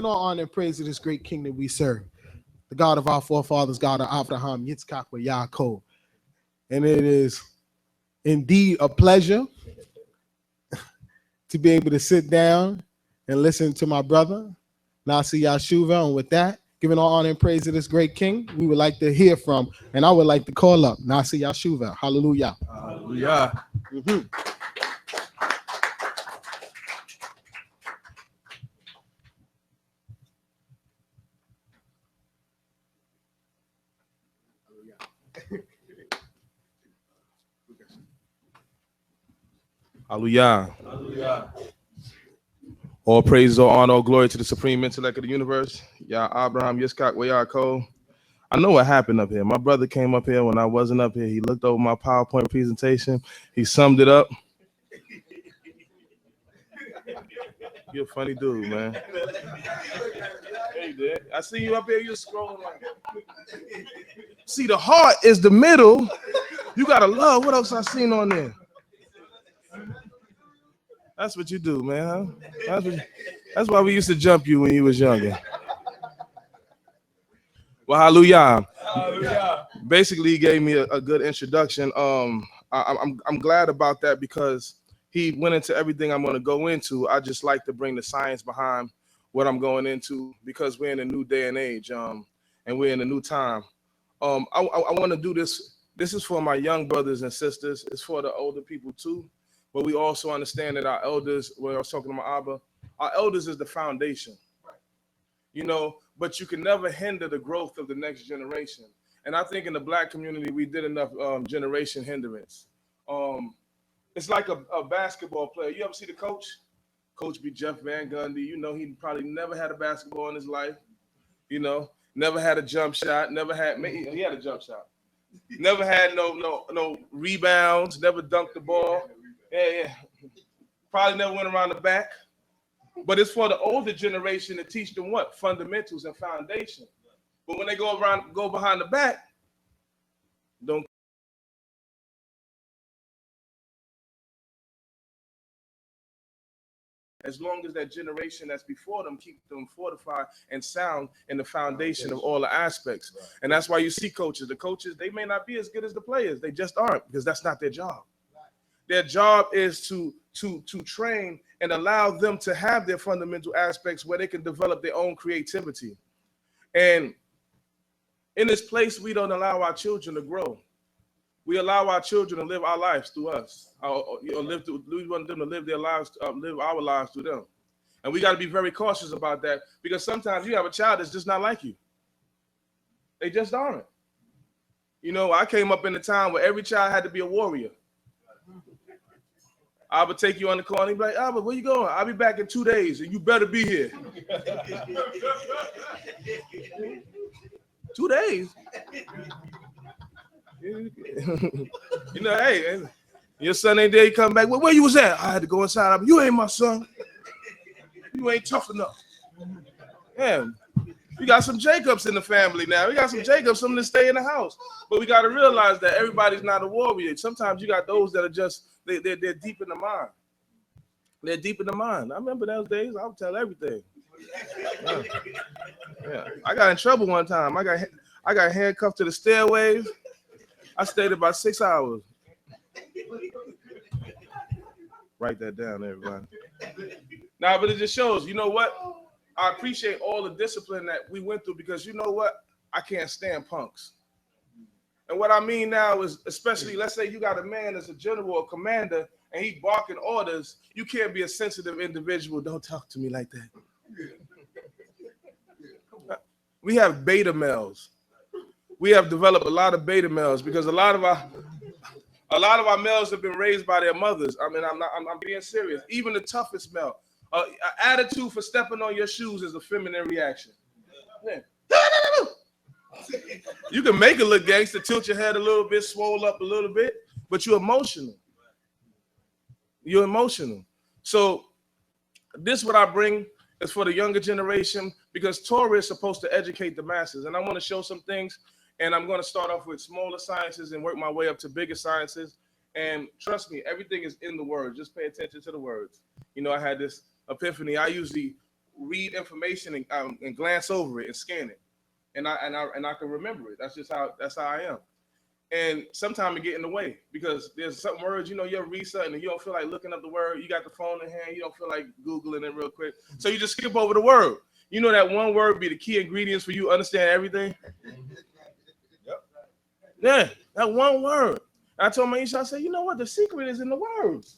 giving all honor and praise to this great king that we serve, the God of our forefathers, God of Abraham, Yitzchak, and Yaakov. And it is indeed a pleasure to be able to sit down and listen to my brother, Nasi Yashuv-El. And with that, giving all honor and praise to this great king, we would like to hear from, and I would like to call up Nasi Yashuv-El. Hallelujah. Hallelujah. Mm-hmm. Hallelujah. Hallelujah. All praise, all honor, all glory to the supreme intellect of the universe. Yah Abraham, Yitzchak, Yaakov. I know what happened up here. My brother came up here when I wasn't up here. He looked over my PowerPoint presentation. He summed it up. You're a funny dude, man. Hey, dude. I see you up here. You're scrolling like that. See, the heart is the middle. You gotta love. What else I seen on there? That's what you do, man. Huh? That's why we used to jump you when you was younger. Well, hallelujah. Hallelujah. Basically, he gave me a good introduction. I'm glad about that because he went into everything I'm going to go into. I just like to bring the science behind what I'm going into because we're in a new day and age, and we're in a new time. I want to do this. This is for my young brothers and sisters. It's for the older people too. But we also understand that our elders, when I was talking to my Abba, our elders is the foundation, you know, but you can never hinder the growth of the next generation. And I think in the Black community, we did enough generation hindrance. It's like a basketball player. You ever see the coach? Coach be Jeff Van Gundy. You know, he probably never had a basketball in his life, you know, never had a jump shot, he had a jump shot. Never had no rebounds, never dunked the ball. Yeah. Probably never went around the back. But it's for the older generation to teach them what? Fundamentals and foundation. But when they go behind the back, don't. As long as that generation that's before them keep them fortified and sound in the foundation of all the aspects. Right. And that's why you see coaches. The coaches, they may not be as good as the players. They just aren't because that's not their job. Their job is to train and allow them to have their fundamental aspects where they can develop their own creativity. And in this place, we don't allow our children to grow. We allow our children to live our lives through us. We want them to live their lives, live our lives through them. And we got to be very cautious about that because sometimes you have a child that's just not like you. They just aren't. You know, I came up in a time where every child had to be a warrior. I would take you on the call and he'd be like, Albert, where you going? I'll be back in 2 days and you better be here. 2 days? You know, hey, your son ain't there, you come back. Well, where you was at? I had to go inside. You ain't my son. You ain't tough enough. Yeah, we got some Jacobs in the family now. We got some Jacobs, some that stay in the house. But we got to realize that everybody's not a warrior. Sometimes you got those that are just, they're deep in the mind. They're deep in the mind. I remember those days. I would tell everything. Yeah. I got in trouble one time. I got handcuffed to the stairways. I stayed about 6 hours. Write that down, everybody. Now, but it just shows, you know what? I appreciate all the discipline that we went through because you know what? I can't stand punks. And what I mean now is, especially, let's say you got a man that's a general or commander and he barking orders, you can't be a sensitive individual. Don't talk to me like that. We have beta males. We have developed a lot of beta males because a lot of our males have been raised by their mothers. I mean, I'm being serious. Even the toughest male, attitude for stepping on your shoes is a feminine reaction. Yeah. You can make it look gangster, tilt your head a little bit, swole up a little bit, but you're emotional. You're emotional. So this what I bring is for the younger generation because Torah is supposed to educate the masses. And I want to show some things. And I'm going to start off with smaller sciences and work my way up to bigger sciences. And trust me, everything is in the words. Just pay attention to the words. You know, I had this epiphany. I usually read information and glance over it and scan it, and I can remember it. That's how I am. And sometimes it get in the way because there's some words, you ever read something and you don't feel like looking up the word. You got the phone in hand, you don't feel like Googling it real quick. So you just skip over the word. You know that one word be the key ingredients for you to understand everything? Yep. Yeah, that one word. I told Maisha, I said, you know what? The secret is in the words.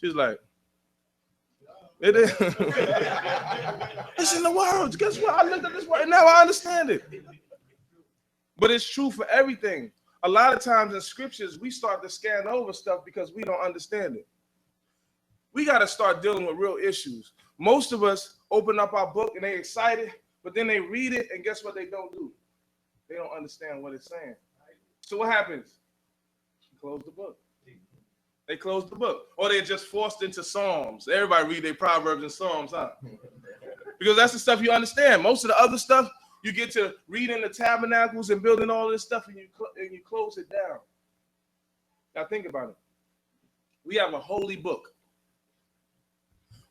She's like, it is. It's in the words. Guess what? I looked at this word and now I understand it. But it's true for everything. A lot of times in scriptures, we start to scan over stuff because we don't understand it. We got to start dealing with real issues. Most of us open up our book and they excited, but then they read it and guess what they don't do? They don't understand what it's saying. So what happens? Close the book. They close the book. Or they're just forced into Psalms. Everybody read their Proverbs and Psalms, huh? Because that's the stuff you understand. Most of the other stuff, you get to reading the tabernacles and building all this stuff and you close it down. Now think about it. We have a holy book.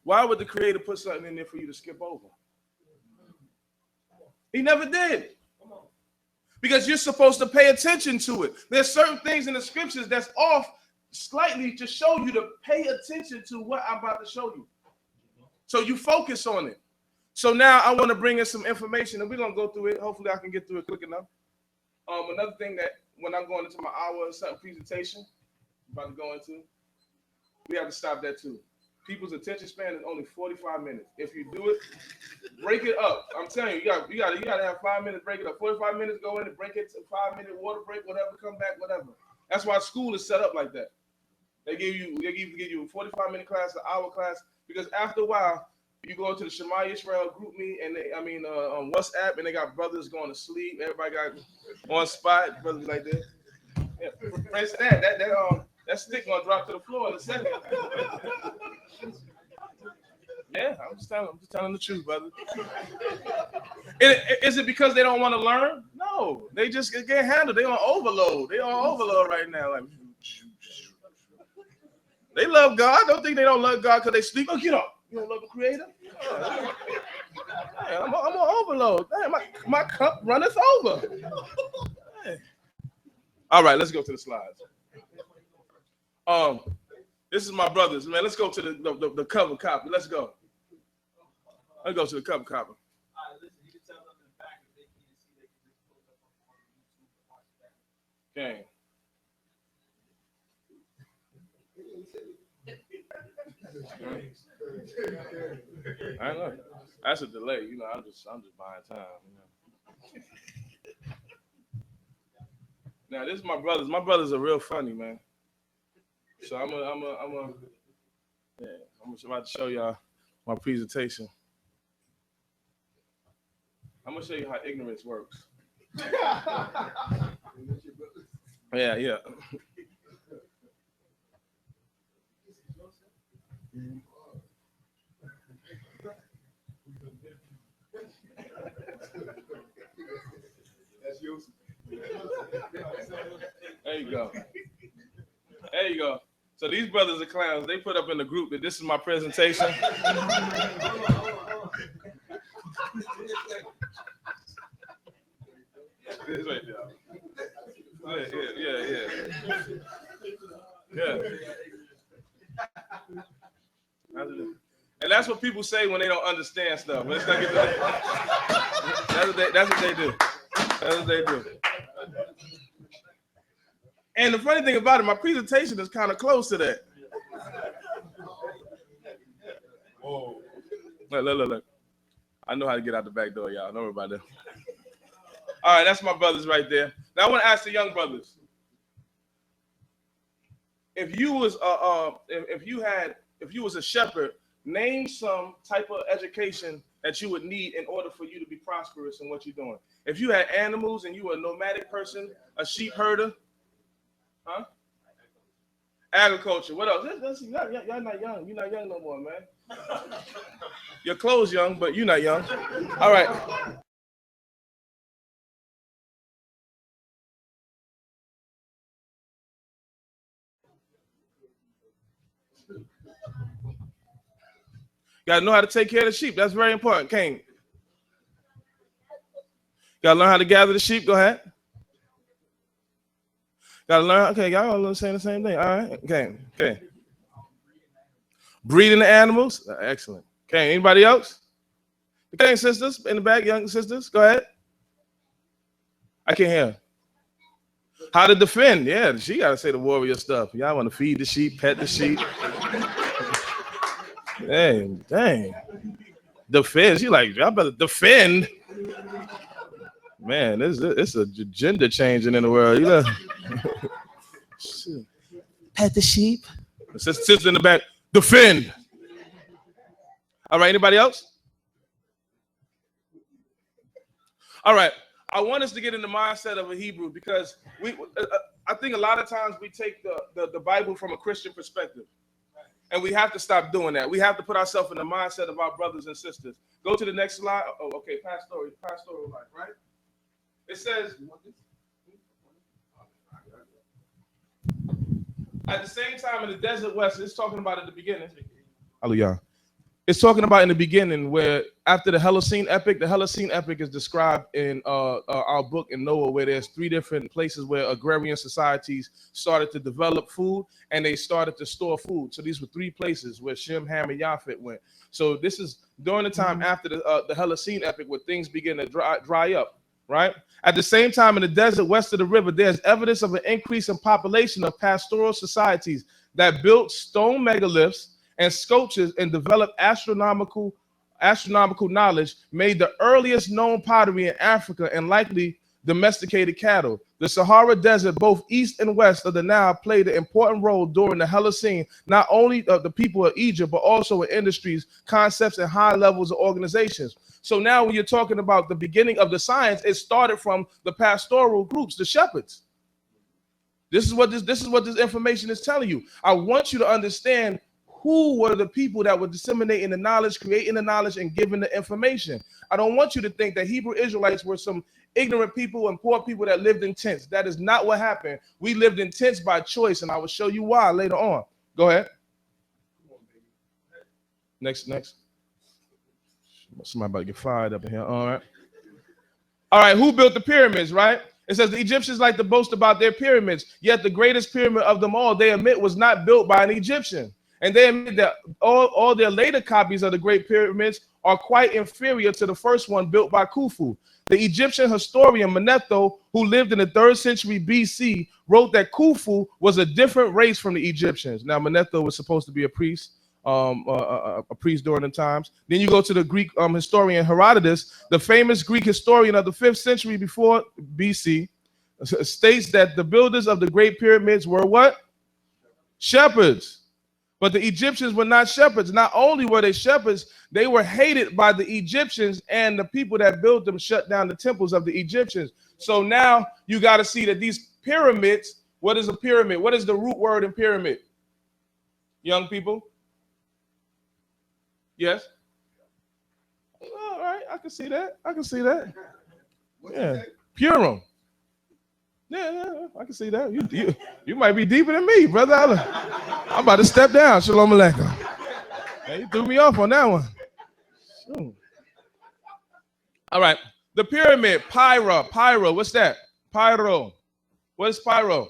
Why would the Creator put something in there for you to skip over? He never did. Because you're supposed to pay attention to it. There's certain things in the scriptures that's off slightly to show you to pay attention to what I'm about to show you. So you focus on it. So now I want to bring in some information and we're going to go through it. Hopefully I can get through it quick enough. Another thing that when I'm going into my hour or something presentation, I'm about to go into, we have to stop that too. People's attention span is only 45 minutes. If you do it, break it up. I'm telling you, you got to have 5 minutes, break it up. 45 minutes, go in and break it to 5 minute water break, whatever, come back, whatever. That's why school is set up like that. They give you a 45-minute class, an hour class, because after a while, you go into the Yashuv-El group meet and on WhatsApp and they got brothers going to sleep. Everybody got on spot, brothers like that. Yeah, for instance, that stick gonna drop to the floor in a second. Yeah, I'm just telling the truth, brother. Is it because they don't want to learn? No, they just can't handle. They on overload. They on overload right now. Like, they love God. Don't think they don't love God because they sleep. Oh, get up. You don't love the Creator? Hey, I'm on overload. Hey, my cup runneth over. Hey. All right, let's go to the slides. This is my brothers, man. Let's go to the cover copy. Let's go. Let's go to the cover copy. All right, listen, you can tell them in the back if they can't see, they can just pull it up on YouTube and watch that. Okay. I know. That's a delay, I'm just buying time, Now this is my brothers. My brothers are real funny, man. So I'm about to show y'all my presentation. I'm gonna show you how ignorance works. Yeah. That's yours. There you go. There you go. So these brothers are clowns. They put up in the group that this is my presentation. This right there. Yeah. And that's what people say when they don't understand stuff. Let's not get to that. That's what they do. That's what they do. And the funny thing about it, my presentation is kind of close to that. Whoa. Look. I know how to get out the back door, y'all. Don't worry about that. All right, that's my brothers right there. Now I want to ask the young brothers. If you was a shepherd, name some type of education that you would need in order for you to be prosperous in what you're doing. If you had animals and you were a nomadic person, a sheep herder, huh? Agriculture. What else? Y'all not young. You're not young no more, man. Your clothes young, but you're not young. All right. Got to know how to take care of the sheep. That's very important. Cain. Got to learn how to gather the sheep. Go ahead. Got to learn. Okay, y'all all saying the same thing. All right. Okay. Breeding the animals. Excellent. Okay, anybody else? Okay, sisters in the back, young sisters. Go ahead. I can't hear. How to defend. Yeah, she got to say the warrior stuff. Y'all want to feed the sheep, pet the sheep. Dang. Defend. She like, y'all better defend. Man, it's a gender changing in the world. You know. Pet the sheep. Sister in the back, defend. All right, anybody else? All right, I want us to get in the mindset of a Hebrew because I think a lot of times we take the Bible from a Christian perspective. And we have to stop doing that. We have to put ourselves in the mindset of our brothers and sisters. Go to the next slide. Oh, okay, pastoral life, right? It says, at the same time in the desert west, it's talking about at the beginning. Hallelujah. It's talking about in the beginning where after the Holocene epic is described in our book in Noah, where there's 3 different places where agrarian societies started to develop food and they started to store food. So these were 3 places where Shem, Ham, and Yafet went. So this is during the time after the Holocene epic where things begin to dry up, right? At the same time in the desert west of the river, there's evidence of an increase in population of pastoral societies that built stone megaliths and sculptures and developed astronomical knowledge, made the earliest known pottery in Africa and likely domesticated cattle. The Sahara Desert, both east and west of the Nile, played an important role during the Holocene, not only of the people of Egypt, but also in industries, concepts, and high levels of organizations. So now when you're talking about the beginning of the science, it started from the pastoral groups, the shepherds. This is what this information is telling you. I want you to understand who were the people that were disseminating the knowledge, creating the knowledge, and giving the information. I don't want you to think that Hebrew Israelites were some ignorant people and poor people that lived in tents. That is not what happened. We lived in tents by choice, and I will show you why later on. Go ahead. Next. Somebody about to get fired up in here. All right. Who built the pyramids, right? It says the Egyptians like to boast about their pyramids, yet the greatest pyramid of them all, they admit, was not built by an Egyptian. And they admit that all their later copies of the Great Pyramids are quite inferior to the first one built by Khufu. The Egyptian historian Manetho, who lived in the 3rd century BC, wrote that Khufu was a different race from the Egyptians. Now, Manetho was supposed to be a priest, a priest during the times. Then you go to the Greek historian Herodotus, the famous Greek historian of the 5th century before BC, states that the builders of the Great Pyramids were what? Shepherds. But the Egyptians were not shepherds. Not only were they shepherds, they were hated by the Egyptians, and the people that built them shut down the temples of the Egyptians. So now you got to see that these pyramids, what is a pyramid? What is the root word in pyramid? Young people? Yes? All right, I can see that. Yeah, Purim. Yeah, I can see that. You might be deeper than me, brother. I'm about to step down. Shalom Aleichem. Hey, you threw me off on that one. All right. The pyramid, pyro. What's that? Pyro. What is pyro?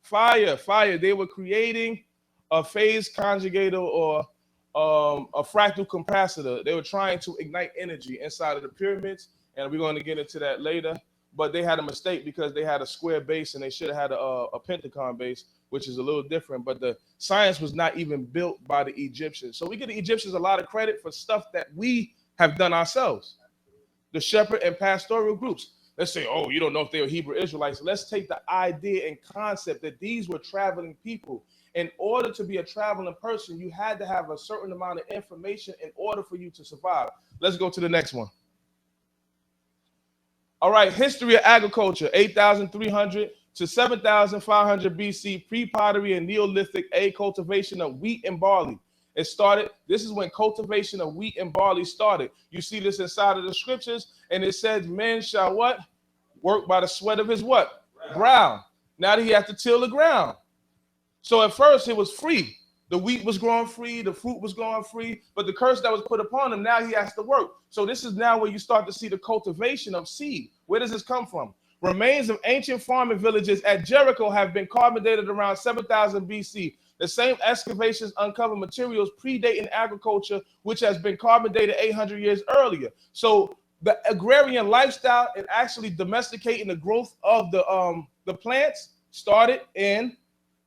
Fire. They were creating a phase conjugator or a fractal capacitor. They were trying to ignite energy inside of the pyramids, and we're going to get into that later. But they had a mistake because they had a square base and they should have had a pentagon base, which is a little different. But the science was not even built by the Egyptians. So we give the Egyptians a lot of credit for stuff that we have done ourselves. The shepherd and pastoral groups. Let's say, oh, you don't know if they were Hebrew Israelites. Let's take the idea and concept that these were traveling people. In order to be a traveling person, you had to have a certain amount of information in order for you to survive. Let's go to the next one. All right, history of agriculture, 8,300 to 7,500 BC, pre-pottery and Neolithic cultivation of wheat and barley. It started, this is when cultivation of wheat and barley started. You see this inside of the scriptures, and it says, men shall what? Work by the sweat of his what? Brow. Now that he has to till the ground. So at first it was free. The wheat was growing free, the fruit was growing free, but the curse that was put upon him, now he has to work. So this is now where you start to see the cultivation of seed. Where does this come from? Remains of ancient farming villages at Jericho have been carbon dated around 7000 BC. The same excavations uncover materials predating agriculture, which has been carbon dated 800 years earlier. So the agrarian lifestyle and actually domesticating the growth of the plants started in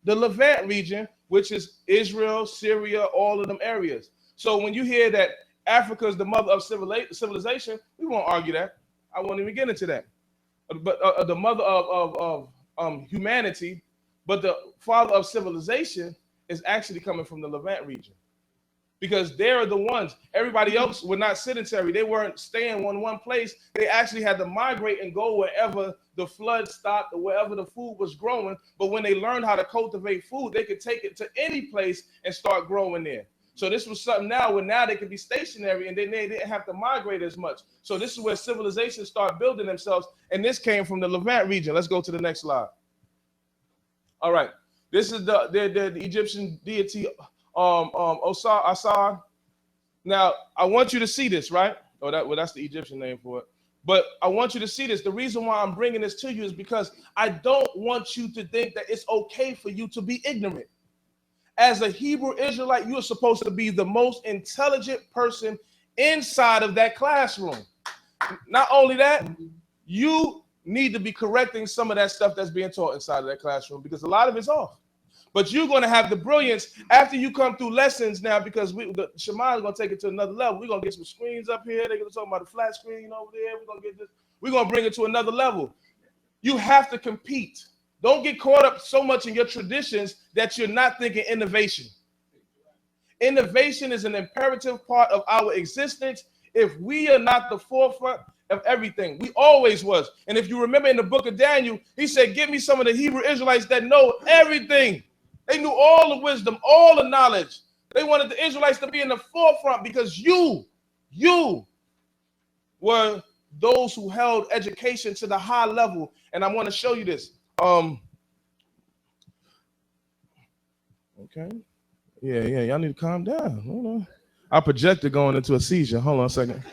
the Levant region, which is Israel, Syria, all of them areas. So when you hear that Africa is the mother of civilization, we won't argue that. I won't even get into that. But the mother of humanity, but the father of civilization is actually coming from the Levant region, because they're the ones. Everybody else were not sedentary. They weren't staying in one place. They actually had to migrate and go wherever the flood stopped or wherever the food was growing. But when they learned how to cultivate food, they could take it to any place and start growing there. So this was something now where now they could be stationary and they didn't have to migrate as much. So this is where civilizations start building themselves. And this came from the Levant region. Let's go to the next slide. All right. This is the Egyptian deity Asar. Now, I want you to see this, right? Oh, that's the Egyptian name for it. But I want you to see this. The reason why I'm bringing this to you is because I don't want you to think that it's okay for you to be ignorant. As a Hebrew Israelite, you are supposed to be the most intelligent person inside of that classroom. Not only that, you need to be correcting some of that stuff that's being taught inside of that classroom, because a lot of it's off. But you're going to have the brilliance after you come through lessons now, because the Shema is going to take it to another level. We're going to get some screens up here. They're going to talk about the flat screen over there. We're going to get this. We're going to bring it to another level. You have to compete. Don't get caught up so much in your traditions that you're not thinking innovation. Innovation is an imperative part of our existence. If we are not the forefront of everything, we always was. And if you remember in the book of Daniel, he said, give me some of the Hebrew Israelites that know everything. They knew all the wisdom, all the knowledge. They wanted the Israelites to be in the forefront because you were those who held education to the high level. And I want to show you this. Okay. Yeah, y'all need to calm down. Hold on. Our projector going into a seizure. Hold on a second.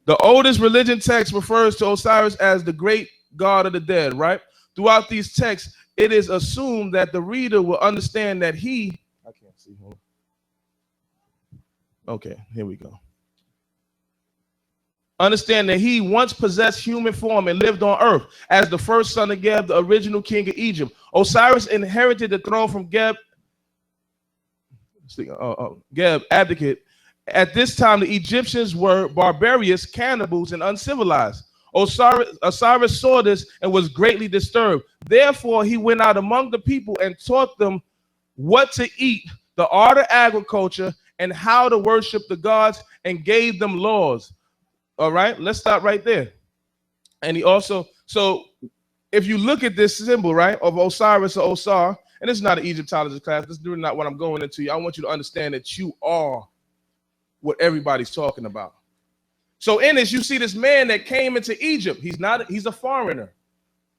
The oldest religion text refers to Osiris as the great god of the dead, right? Throughout these texts, it is assumed that the reader will understand that I can't see. Hold on. Okay, here we go. Understand that he once possessed human form and lived on earth as the first son of Geb, the original king of Egypt. Osiris inherited the throne from Geb, abdicate. At this time, the Egyptians were barbarous, cannibals, and uncivilized. Osiris saw this and was greatly disturbed. Therefore, he went out among the people and taught them what to eat, the art of agriculture, and how to worship the gods, and gave them laws. All right, let's stop right there. And he also, so if you look at this symbol, right, of Osiris or Osar, and it's not an Egyptology class, this is really not what I'm going into. I want you to understand that you are what everybody's talking about. So in this, you see this man that came into Egypt. He's a foreigner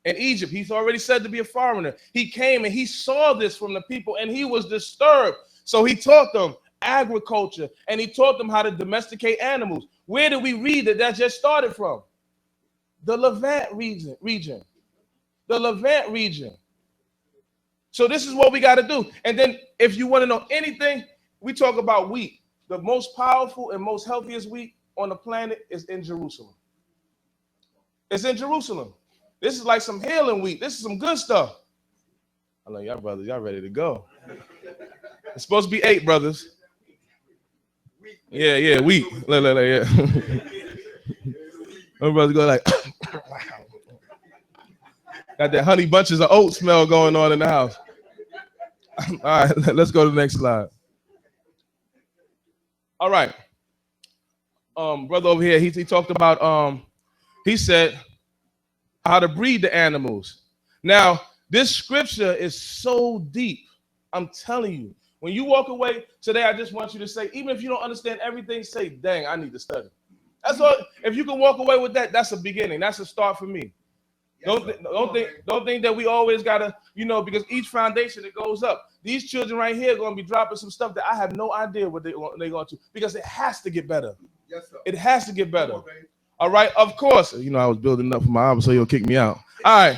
in Egypt. He's already said to be a foreigner. He came and he saw this from the people and he was disturbed. So he taught them agriculture and he taught them how to domesticate animals. Where did we read that just started from? The Levant region. The Levant region. So this is what we got to do. And then if you want to know anything, we talk about wheat. The most powerful and most healthiest wheat on the planet is in Jerusalem. It's in Jerusalem. This is like some healing wheat. This is some good stuff. I know y'all brothers, y'all ready to go. It's supposed to be 8 brothers. Yeah, wheat. Yeah. My brothers go like, got that honey bunches of oat smell going on in the house. All right, let's go to the next slide. All right. Brother over here, he talked about, he said how to breed the animals. Now, this scripture is so deep. I'm telling you, when you walk away today, I just want you to say, even if you don't understand everything, say, dang, I need to study. That's all. If you can walk away with that, that's a beginning. That's a start for me. Don't think that we always gotta, because each foundation that goes up, these children right here are gonna be dropping some stuff that I have no idea what they're going to, because it has to get better. Yes, sir. It has to get better. All right, of course. I was building up for my album, so you'll kick me out. All right.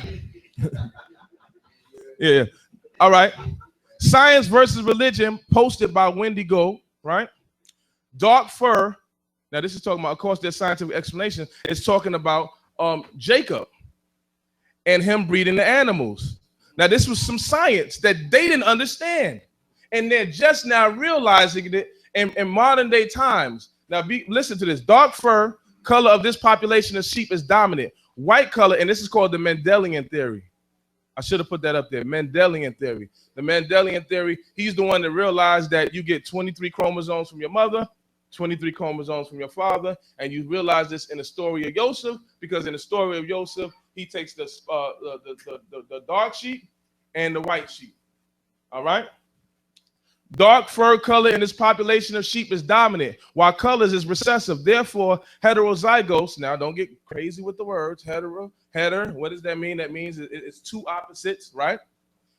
Yeah. All right. Science versus Religion, posted by Wendy Go, right? Dark fur. Now, this is talking about, of course, there's scientific explanation. It's talking about Jacob and him breeding the animals. Now, this was some science that they didn't understand, and they're just now realizing it in modern day times. Now, listen to this. Dark fur color of this population of sheep is dominant. White color, and this is called the Mendelian theory. I should have put that up there. Mendelian theory. The Mendelian theory, he's the one that realized that you get 23 chromosomes from your mother, 23 chromosomes from your father, and you realize this in the story of Yosef, because in the story of Yosef, he takes the dark sheep and the white sheep. All right? Dark fur color in this population of sheep is dominant, while colors is recessive. Therefore, heterozygotes, now don't get crazy with the words, heter, what does that mean? That means it's two opposites, right?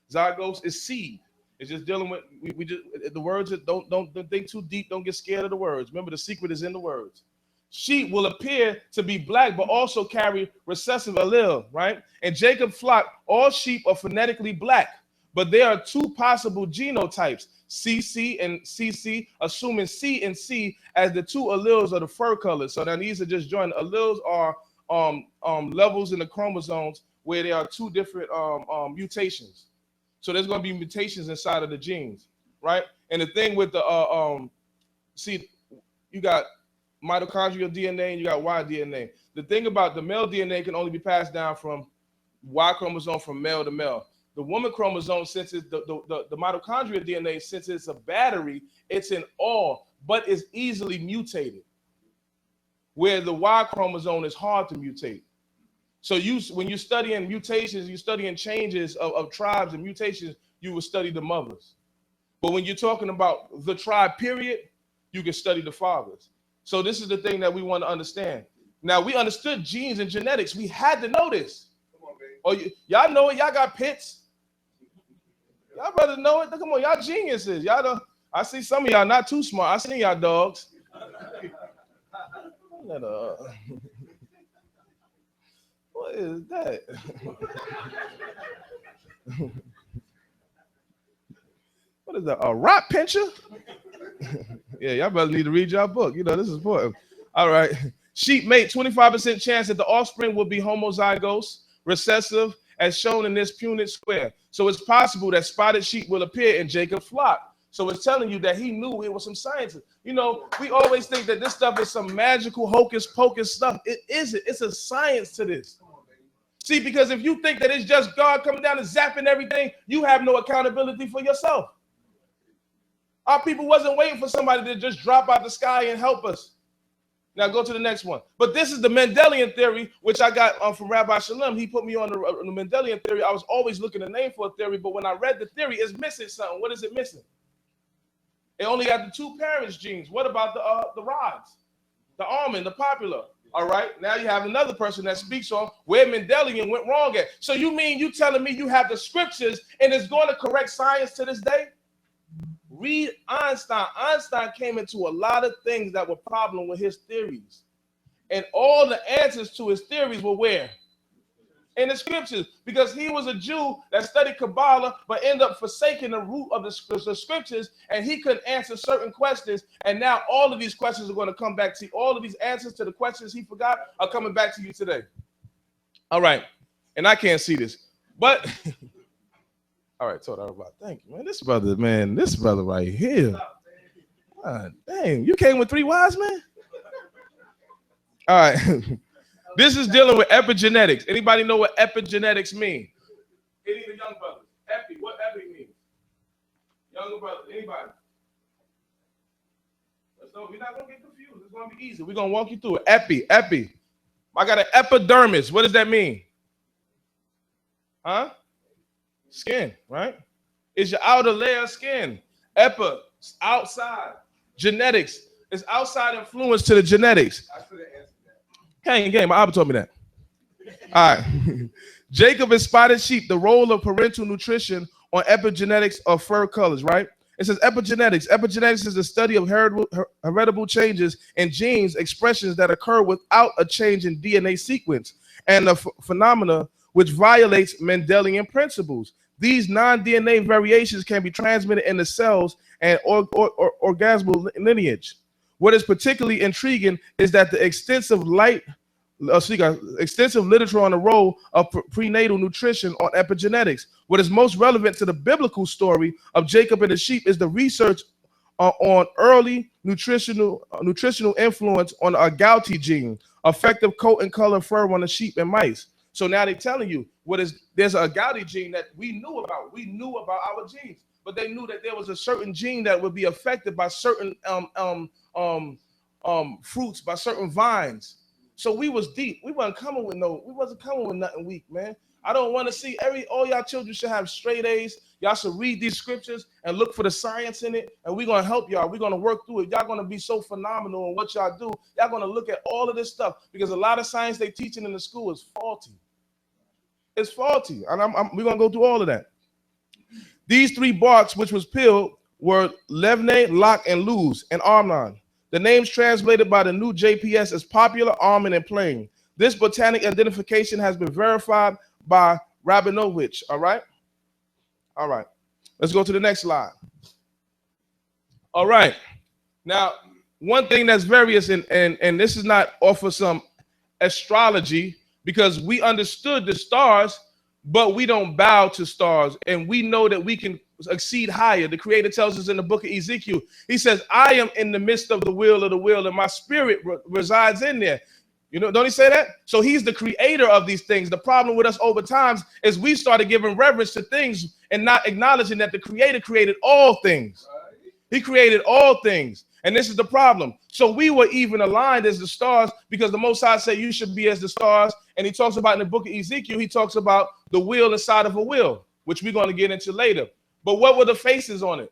Zygos is seed. It's just dealing with, we just, the words, don't think too deep, don't get scared of the words. Remember, the secret is in the words. Sheep will appear to be black, but also carry recessive allele, right? In Jacob's flock, all sheep are phonetically black, but there are two possible genotypes, CC and CC, assuming C and C as the two alleles of the fur colors. So now these are just joined. Alleles are levels in the chromosomes where there are two different mutations. So there's going to be mutations inside of the genes, right? And the thing with the see, you got mitochondrial DNA and you got Y DNA. The thing about the male DNA can only be passed down from Y chromosome from male to male. The woman chromosome, since it's the mitochondrial DNA, since it's a battery, it's in all, but it's easily mutated. Where the Y chromosome is hard to mutate. So when you're studying mutations, you're studying changes of tribes and mutations, you will study the mothers. But when you're talking about the tribe period, you can study the fathers. So this is the thing that we want to understand. Now, we understood genes and genetics. We had to know this. Come on, baby. Oh, y'all know it. Y'all got pits. Y'all better know it. Come on, y'all geniuses. Y'all don't. I see some of y'all not too smart. I seen y'all dogs. What is that? What is that? A rock pincher? Yeah, y'all better need to read your book. This is important. All right. Sheep mate, 25% chance that the offspring will be homozygous, recessive, as shown in this Punnett square. So it's possible that spotted sheep will appear in Jacob's flock. So it's telling you that he knew it was some science. We always think that this stuff is some magical hocus pocus stuff. It isn't. It's a science to this. See, because if you think that it's just God coming down and zapping everything, you have no accountability for yourself. Our people wasn't waiting for somebody to just drop out the sky and help us. Now go to the next one. But this is the Mendelian theory, which I got from Rabbi Shalom. He put me on the Mendelian theory. I was always looking a name for a theory, but when I read the theory, it's missing something. What is it missing? It only got the two parents genes. What about the rods, the almond, the popular? All right, now you have another person that speaks on where Mendelian went wrong at. So you telling me you have the scriptures and it's going to correct science to this day? Read Einstein. Einstein came into a lot of things that were problem with his theories. And all the answers to his theories were where? In the scriptures. Because he was a Jew that studied Kabbalah, but ended up forsaking the root of the scriptures, and he couldn't answer certain questions. And now all of these questions are going to come back to you. All of these answers to the questions he forgot are coming back to you today. All right. And I can't see this. But... All right, told everybody. Thank you, man. This brother right here. God, dang, you came with 3 wise men? All right. This is dealing with epigenetics. Anybody know what epigenetics mean? Any of the young brothers? Epi, what epi means? Younger brothers, anybody? So we're not going to get confused. It's going to be easy. We're going to walk you through it. Epi. I got an epidermis. What does that mean? Huh? Skin, right? It's your outer layer of skin. Epi, outside. Genetics. It's outside influence to the genetics. I should have answered that. Game. My Abba told me that. All right. Jacob and spotted sheep, the role of parental nutrition on epigenetics of fur colors, right? It says epigenetics. Epigenetics is the study of heritable changes in genes, expressions that occur without a change in DNA sequence, and a phenomena which violates Mendelian principles. These non-DNA variations can be transmitted in the cells and organismal lineage. What is particularly intriguing is that the extensive extensive literature on the role of prenatal nutrition on epigenetics. What is most relevant to the biblical story of Jacob and the sheep is the research on early nutritional influence on the agouti gene, effective coat and color fur on the sheep and mice. So now they're telling you there's an agouti gene that we knew about. We knew about our genes, but they knew that there was a certain gene that would be affected by certain fruits, by certain vines. So we was deep. We wasn't coming with nothing weak, man. I don't want to see all y'all children should have straight A's. Y'all should read these scriptures and look for the science in it, and we're gonna help y'all. We're gonna work through it. Y'all gonna be so phenomenal in what y'all do. Y'all gonna look at all of this stuff because a lot of science they teaching in the school is faulty. It's faulty, and we're gonna go through all of that. These three barks, which was peeled, were Levne, Locke, and Luz, and Armnon. The names translated by the new JPS as popular, almond, and plain. This botanic identification has been verified by Rabinovich. All right. Let's go to the next slide. All right. Now, one thing that's various, and this is not off of some astrology, because we understood the stars, but we don't bow to stars, and we know that we can exceed higher. The Creator tells us in the book of Ezekiel, he says, I am in the midst of the wheel, and my spirit resides in there. You know, don't he say that? So he's the creator of these things. The problem with us over time is we started giving reverence to things and not acknowledging that the Creator created all things. He created all things. And this is the problem. So we were even aligned as the stars because the Most High said you should be as the stars. And he talks about in the book of Ezekiel, he talks about the wheel inside of a wheel, which we're going to get into later. But what were the faces on it?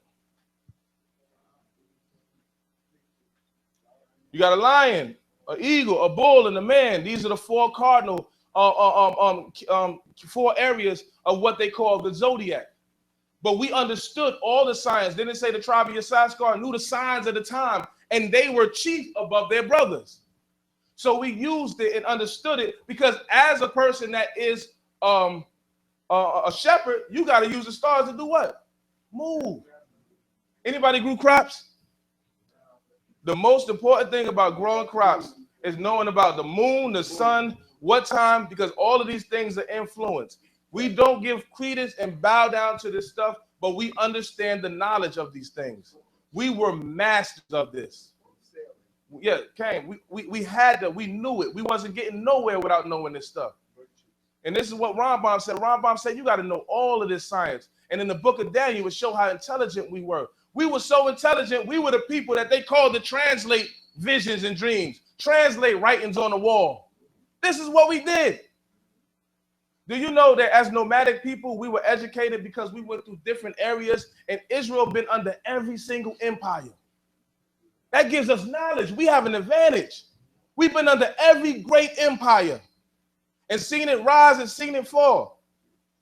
You got a lion, an eagle, a bull, and a man. These are the four cardinal, 4 areas of what they call the zodiac. But we understood all the signs. Didn't it say the tribe of Yashuv-El knew the signs of the time, and they were chief above their brothers. So we used it and understood it because as a person that is a shepherd, you got to use the stars to do what? Move. Anybody grew crops? The most important thing about growing crops is knowing about the moon, the sun, what time, because all of these things are influenced. We don't give credence and bow down to this stuff, but we understand the knowledge of these things. We were masters of this. Yeah, Cain, we had that. We knew it. We wasn't getting nowhere without knowing this stuff. And this is what Rambam said. Rambam said, you got to know all of this science. And in the book of Daniel, it showed how intelligent we were. We were so intelligent, we were the people that they called to translate visions and dreams, translate writings on the wall. This is what we did. Do you know that as nomadic people, we were educated because we went through different areas, and Israel been under every single empire. That gives us knowledge. We have an advantage. We've been under every great empire and seen it rise and seen it fall.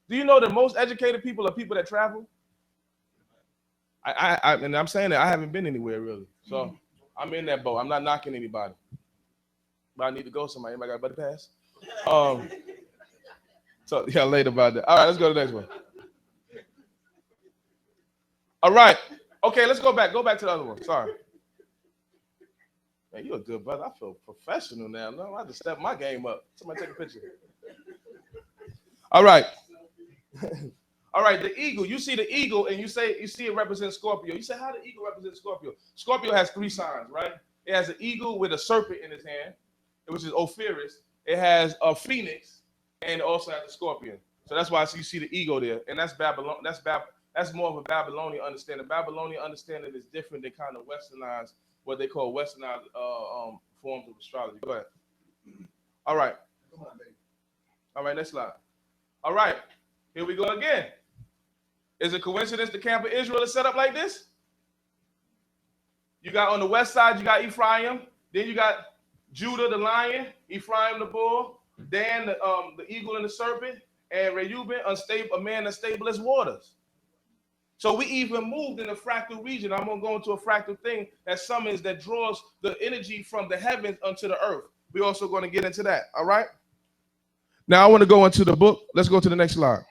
Do you know that most educated people are people that travel? And I'm saying that I haven't been anywhere really. So I'm in that boat. I'm not knocking anybody. But I need to go somewhere. Anybody got a buddy pass? So yeah, later about that. All right, let's go to the next one. All right. Okay, let's go back. Go back to the other one. Sorry. Man, you're a good brother. I feel professional now. No, I have to step my game up. Somebody take a picture. All right. All right, the eagle. You see the eagle and you see it represents Scorpio. You say, how the eagle represents Scorpio? Scorpio has 3 signs, right? It has an eagle with a serpent in his hand, which is Ophiris. It has a phoenix. And also has the scorpion. So that's why you see the eagle there. And that's Babylon. That's more of a Babylonian understanding. Babylonian understanding is different than kind of westernized, what they call westernized forms of astrology. Go ahead. All right. All right, next slide. All right. Here we go again. Is it coincidence the camp of Israel is set up like this? You got on the west side, you got Ephraim. Then you got Judah the lion, Ephraim the bull. Dan, the eagle and the serpent, and Reuben, unstable, a man unstable as waters. So we even moved in the fractal region. I'm going to go into a fractal thing that summons, that draws the energy from the heavens onto the earth. We're also going to get into that, all right? Now I want to go into the book. Let's go to the next slide.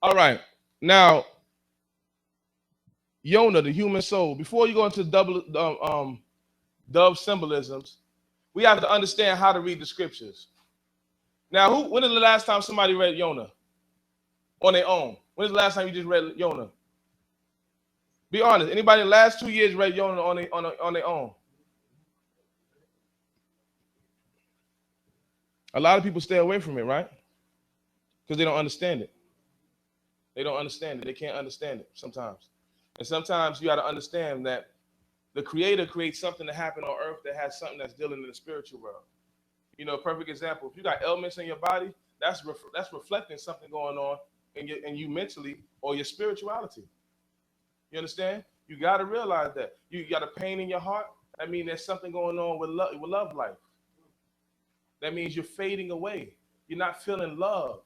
All right. Now, Yonah, the human soul. Before you go into dove symbolisms, we have to understand how to read the scriptures. Now, when is the last time somebody read Yonah on their own? When is the last time you just read Yonah? Be honest. Anybody in the last 2 years read Yonah on their own? A lot of people stay away from it, right? Because they don't understand it. They don't understand it. They can't understand it sometimes. And sometimes you got to understand that the Creator creates something to happen on earth that has something that's dealing in the spiritual world. You know, a perfect example, if you got ailments in your body, that's reflecting something going on in you mentally or your spirituality. You understand? You got to realize that. You got a pain in your heart. I mean, there's something going on with love life. That means you're fading away. You're not feeling love.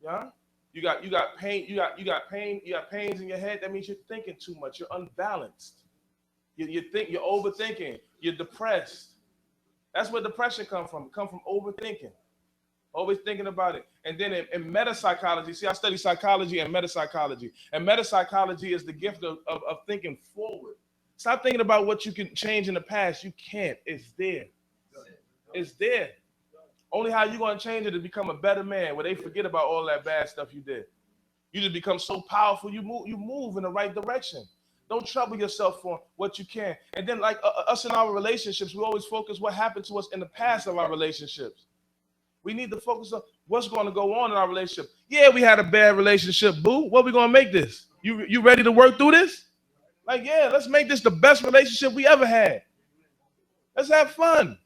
Yeah? You got pain, you got pains in your head. That means you're thinking too much. You're unbalanced. You're overthinking. You're depressed. That's where depression comes from. It comes from overthinking. Always thinking about it. And then in metapsychology, see, I study psychology and metapsychology. And metapsychology is the gift of thinking forward. Stop thinking about what you can change in the past. You can't. It's there. It's there. Only how you're going to change it is become a better man, where they forget about all that bad stuff you did. You just become so powerful, you move in the right direction. Don't trouble yourself for what you can. And then like us in our relationships, we always focus what happened to us in the past of our relationships. We need to focus on what's going to go on in our relationship. Yeah, we had a bad relationship, boo. What are we going to make this? You ready to work through this? Like, yeah, let's make this the best relationship we ever had. Let's have fun.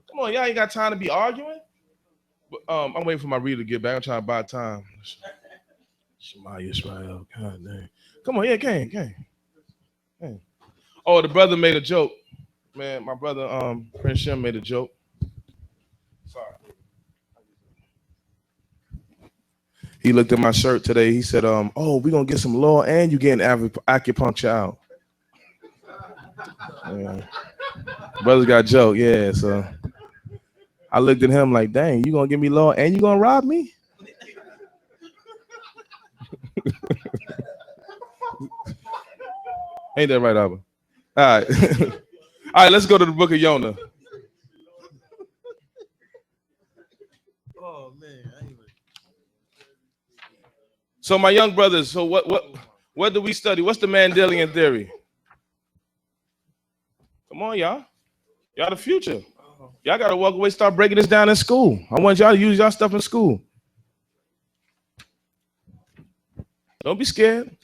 Come on, y'all ain't got time to be arguing. I'm waiting for my reader to get back. I'm trying to buy time. Shema Yisrael. God dang. Come on, yeah, gang. Oh, the brother made a joke. Man, my brother, Prince Shem made a joke. Sorry. He looked at my shirt today. He said, oh, we're going to get some law and you getting acupuncture out. Yeah. Brother's got a joke, yeah, so I looked at him like, dang, you gonna give me law and you gonna rob me? Ain't that right, Abba? All right. All right, let's go to the book of Yonah. Oh man. So my young brothers, so what do we study? What's the Mendelian theory? Come on, y'all. Y'all the future. Y'all got to walk away, start breaking this down in school. I want y'all to use y'all stuff in school. Don't be scared.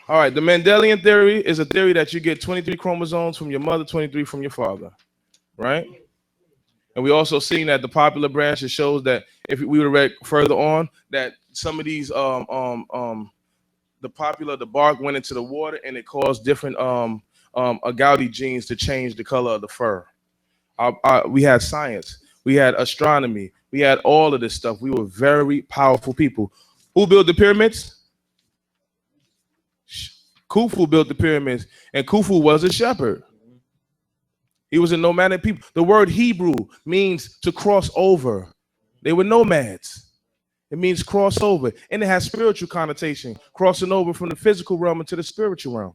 All right, the Mendelian theory is a theory that you get 23 chromosomes from your mother, 23 from your father, right? And we also seen that the popular branch, it shows that if we would have read further on, that some of these, the bark went into the water and it caused different agouti genes to change the color of the fur. We had science, we had astronomy, we had all of this stuff. We were very powerful people. Who built the pyramids? Khufu built the pyramids, and Khufu was a shepherd. He was a nomadic people. The word Hebrew means to cross over. They were nomads. It means cross over, and it has spiritual connotation, crossing over from the physical realm into the spiritual realm.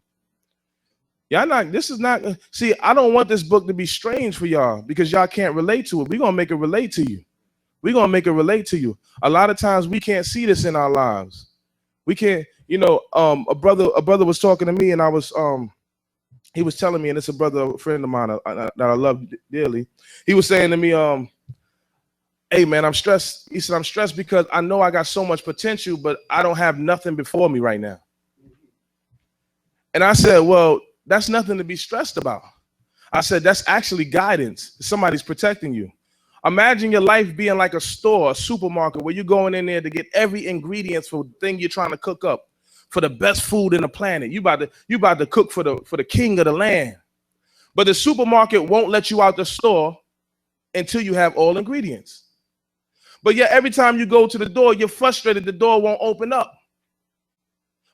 Y'all not, this is not, see, I don't want this book to be strange for y'all because y'all can't relate to it. We're going to make it relate to you. We're going to make it relate to you. A lot of times we can't see this in our lives. We can't, you know, a brother was talking to me and he was telling me, and it's a friend of mine that I love dearly. He was saying to me, hey man, I'm stressed. He said, I'm stressed because I know I got so much potential, but I don't have nothing before me right now. And I said, well, that's nothing to be stressed about. I said, that's actually guidance. Somebody's protecting you. Imagine your life being like a store, a supermarket, where you're going in there to get every ingredient for the thing you're trying to cook up, for the best food in the planet. You about to cook for the king of the land. But the supermarket won't let you out the store until you have all ingredients. But yet every time you go to the door, you're frustrated the door won't open up.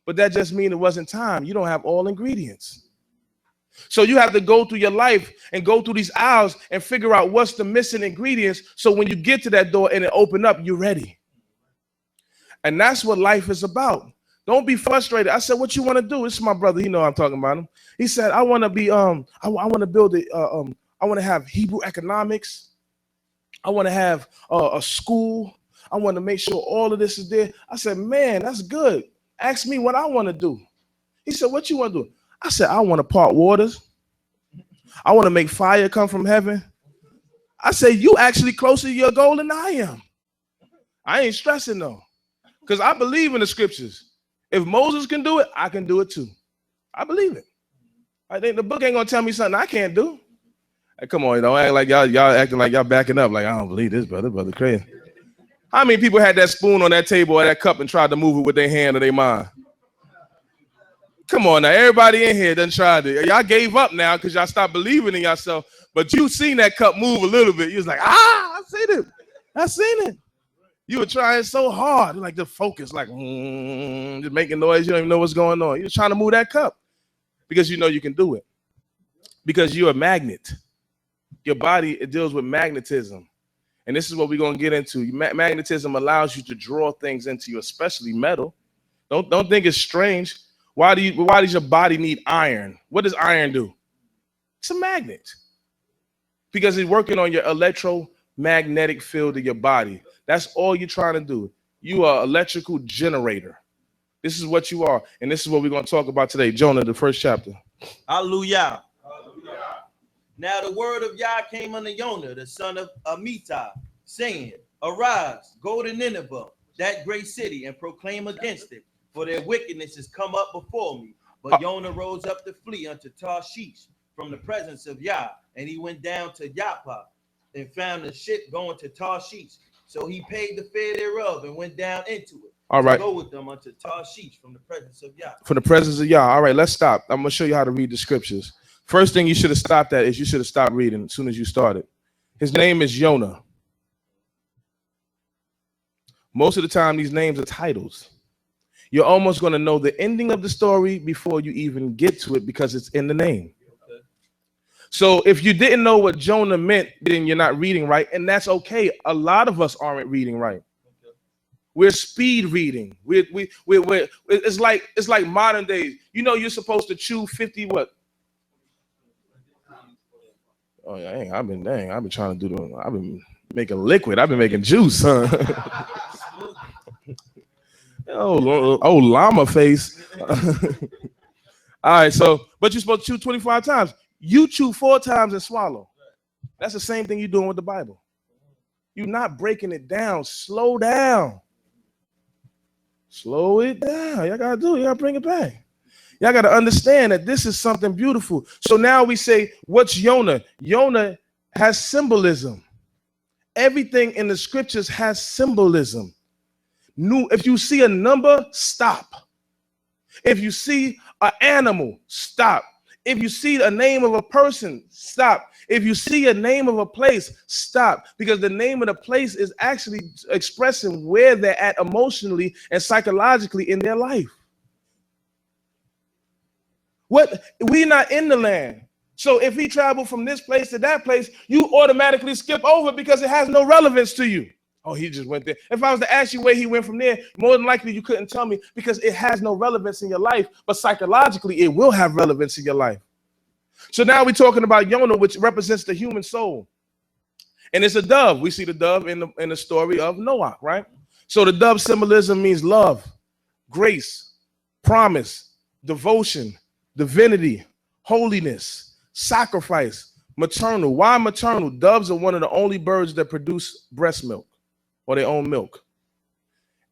But that just means it wasn't time. You don't have all ingredients. So you have to go through your life and go through these aisles and figure out what's the missing ingredients. So when you get to that door and it open up, you're ready. And that's what life is about. Don't be frustrated. I said, what you want to do? This is my brother. He know I'm talking about him. He said, I want to be, I want to build it. I want to have Hebrew economics. I want to have a school. I want to make sure all of this is there. I said, man, that's good. Ask me what I want to do. He said, what you want to do? I said, I want to part waters. I want to make fire come from heaven. I said, you actually closer to your goal than I am. I ain't stressing though, because I believe in the scriptures. If Moses can do it, I can do it too. I believe it. I think the book ain't gonna tell me something I can't do. Hey, come on, don't act like y'all acting like y'all backing up. Like, I don't believe this, brother crazy. How many people had that spoon on that table or that cup and tried to move it with their hand or their mind? Come on now, everybody in here done tried it. Y'all gave up now because y'all stopped believing in yourself. But you seen that cup move a little bit. You was like, I seen it. I seen it. You were trying so hard, like to focus, like just making noise. You don't even know what's going on. You're trying to move that cup because you know you can do it. Because you're a magnet. Your body, it deals with magnetism. And this is what we're going to get into. Magnetism allows you to draw things into you, especially metal. Don't think it's strange. Why does your body need iron? What does iron do? It's a magnet. Because it's working on your electromagnetic field of your body. That's all you're trying to do. You are an electrical generator. This is what you are. And this is what we're going to talk about today. Jonah, the first chapter. Hallelujah. Now the word of Yah came unto Jonah, the son of Amittai, saying, arise, go to Nineveh, that great city, and proclaim against it, for their wickedness is come up before me. But Jonah rose up to flee unto Tarshish from the presence of Yah, and he went down to Joppa and found a ship going to Tarshish. So he paid the fare thereof and went down into it. All right. Go with them unto Tarshish from the presence of Yah. From the presence of Yah. All right, let's stop. I'm going to show you how to read the scriptures. First thing you should have stopped at is you should have stopped reading as soon as you started. His name is Jonah. Most of the time, these names are titles. You're almost going to know the ending of the story before you even get to it because it's in the name. Okay. So if you didn't know what Jonah meant, then you're not reading right, and that's okay. A lot of us aren't reading right. Okay. We're speed reading. It's like modern days. You know, you're supposed to chew 50 what? Oh yeah, I've been trying to do I've been making liquid. I've been making juice, huh? oh, llama face. All right, so but you're supposed to chew 25 times. You chew 4 times and swallow. That's the same thing you're doing with the Bible. You're not breaking it down. Slow down. Slow it down. You gotta bring it back. Y'all got to understand that this is something beautiful. So now we say, what's Jonah? Jonah has symbolism. Everything in the scriptures has symbolism. If you see a number, stop. If you see an animal, stop. If you see a name of a person, stop. If you see a name of a place, stop. Because the name of the place is actually expressing where they're at emotionally and psychologically in their life. We're not in the land. So if he traveled from this place to that place, you automatically skip over because it has no relevance to you. Oh, he just went there. If I was to ask you where he went from there, more than likely you couldn't tell me because it has no relevance in your life, but psychologically it will have relevance in your life. So now we're talking about Jonah, which represents the human soul. And it's a dove. We see the dove in the story of Noah, right? So the dove symbolism means love, grace, promise, devotion, divinity, holiness, sacrifice, maternal. Why maternal? Doves are one of the only birds that produce breast milk or their own milk.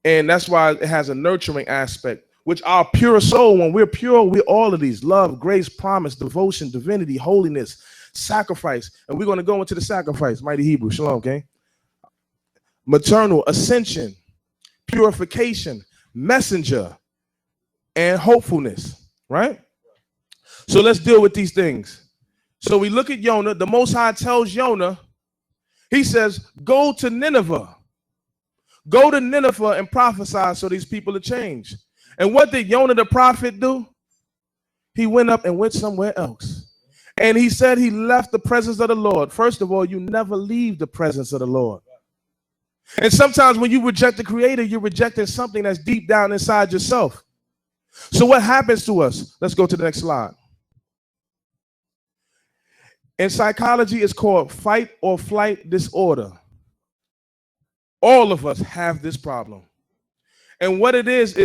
And that's why it has a nurturing aspect, which our pure soul, when we're pure, we're all of these: love, grace, promise, devotion, divinity, holiness, sacrifice. And we're going to go into the sacrifice, mighty Hebrew. Shalom, okay? Maternal, ascension, purification, messenger, and hopefulness, right? So let's deal with these things. So we look at Jonah. The Most High tells Jonah, he says, go to Nineveh. Go to Nineveh and prophesy so these people will change. And what did Jonah the prophet do? He went up and went somewhere else. And he said he left the presence of the Lord. First of all, you never leave the presence of the Lord. And sometimes when you reject the Creator, you're rejecting something that's deep down inside yourself. So what happens to us? Let's go to the next slide. In psychology, it's called fight or flight disorder. All of us have this problem. And what it is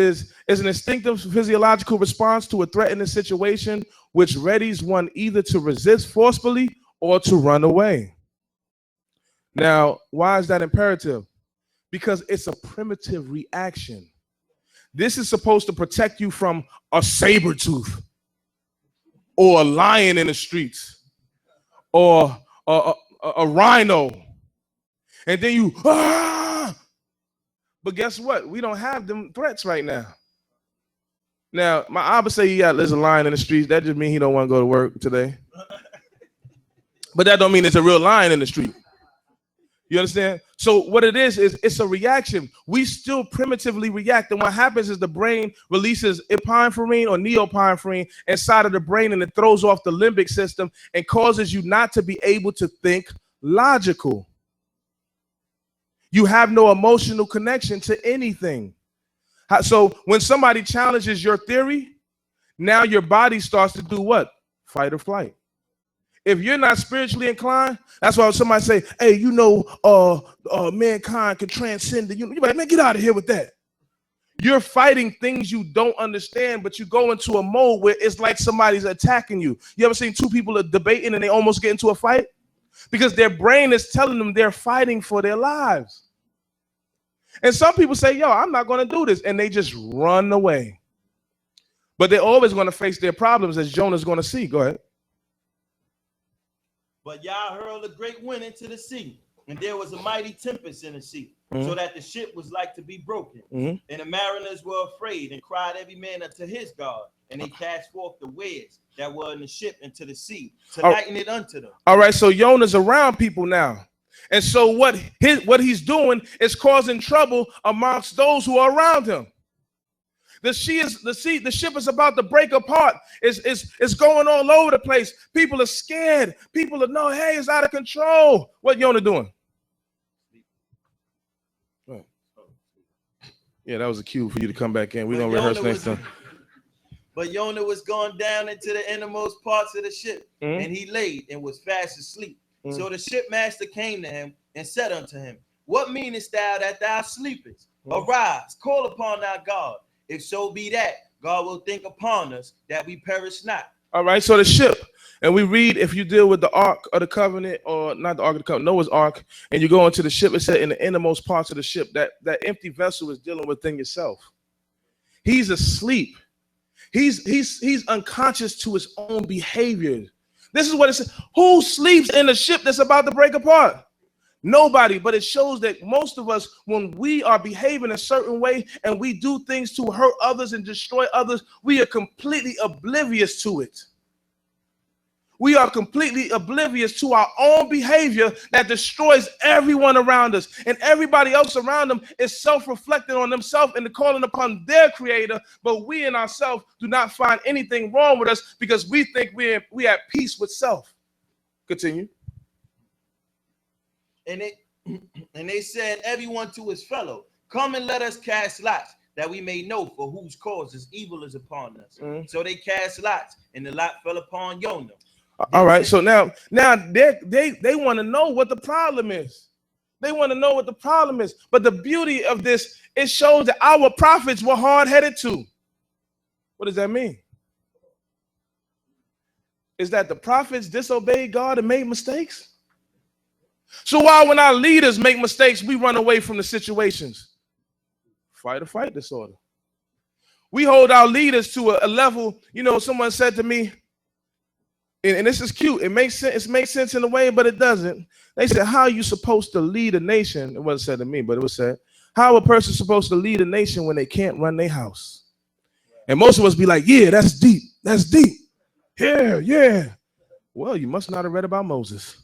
an instinctive physiological response to a threatening situation which readies one either to resist forcefully or to run away. Now, why is that imperative? Because it's a primitive reaction. This is supposed to protect you from a saber tooth or a lion in the streets or a rhino. And then you, But guess what? We don't have them threats right now. Now, my Abba say there's a lion in the streets. That just means he don't want to go to work today. But that don't mean there's a real lion in the street. You understand? So what it is it's a reaction. We still primitively react. And what happens is the brain releases epinephrine or neopinephrine inside of the brain, and it throws off the limbic system and causes you not to be able to think logical. You have no emotional connection to anything. So when somebody challenges your theory, now your body starts to do what? Fight or flight. If you're not spiritually inclined, that's why somebody say, hey, mankind can transcend the universe. You're like, man, get out of here with that. You're fighting things you don't understand, but you go into a mode where it's like somebody's attacking you. You ever seen two people are debating and they almost get into a fight? Because their brain is telling them they're fighting for their lives. And some people say, yo, I'm not going to do this. And they just run away. But they're always going to face their problems, as Jonah's going to see. Go ahead. But Yah hurled a great wind into the sea, and there was a mighty tempest in the sea, so that the ship was like to be broken. And the mariners were afraid and cried every man unto his God. And they cast forth the wedge that were in the ship into the sea to lighten it unto them. All right, so Jonah's around people now. And so what he's doing is causing trouble amongst those who are around him. The ship is about to break apart. It's going all over the place. People are scared. People are hey, it's out of control. What Jonah doing? Yeah, that was a cue for you to come back in. We're going to rehearse next time. But Jonah was gone down into the innermost parts of the ship, and he laid and was fast asleep. So the shipmaster came to him and said unto him, what meanest thou that thou sleepest? Arise, call upon thy God. If so be that, God will think upon us that we perish not. All right, so the ship, and we read, if you deal with the Ark of the Covenant, or not the Ark of the Covenant, Noah's Ark, and you go into the ship, it said in the innermost parts of the ship, that empty vessel is dealing within yourself. He's asleep. He's unconscious to his own behavior. This is what it says. Who sleeps in a ship that's about to break apart? Nobody. But it shows that most of us, when we are behaving a certain way and we do things to hurt others and destroy others, we are completely oblivious to it. We are completely oblivious to our own behavior that destroys everyone around us. And everybody else around them is self-reflecting on themselves and calling upon their creator. But we in ourselves do not find anything wrong with us because we think we at peace with self. Continue. And they said, everyone to his fellow, come and let us cast lots, that we may know for whose causes evil is upon us. So they cast lots, and the lot fell upon Jonah. All right, so now they want to know what the problem is. They want to know what the problem is. But the beauty of this, it shows that our prophets were hard-headed too. What does that mean? Is that the prophets disobeyed God and made mistakes? So why, when our leaders make mistakes, we run away from the situations? Fight or flight disorder. We hold our leaders to a level, someone said to me, and this is cute. It makes sense in a way, but it doesn't. They said, how are you supposed to lead a nation? It wasn't said to me, but it was said, how a person supposed to lead a nation when they can't run their house? And most of us be like, yeah, that's deep. That's deep. Yeah. Well, you must not have read about Moses.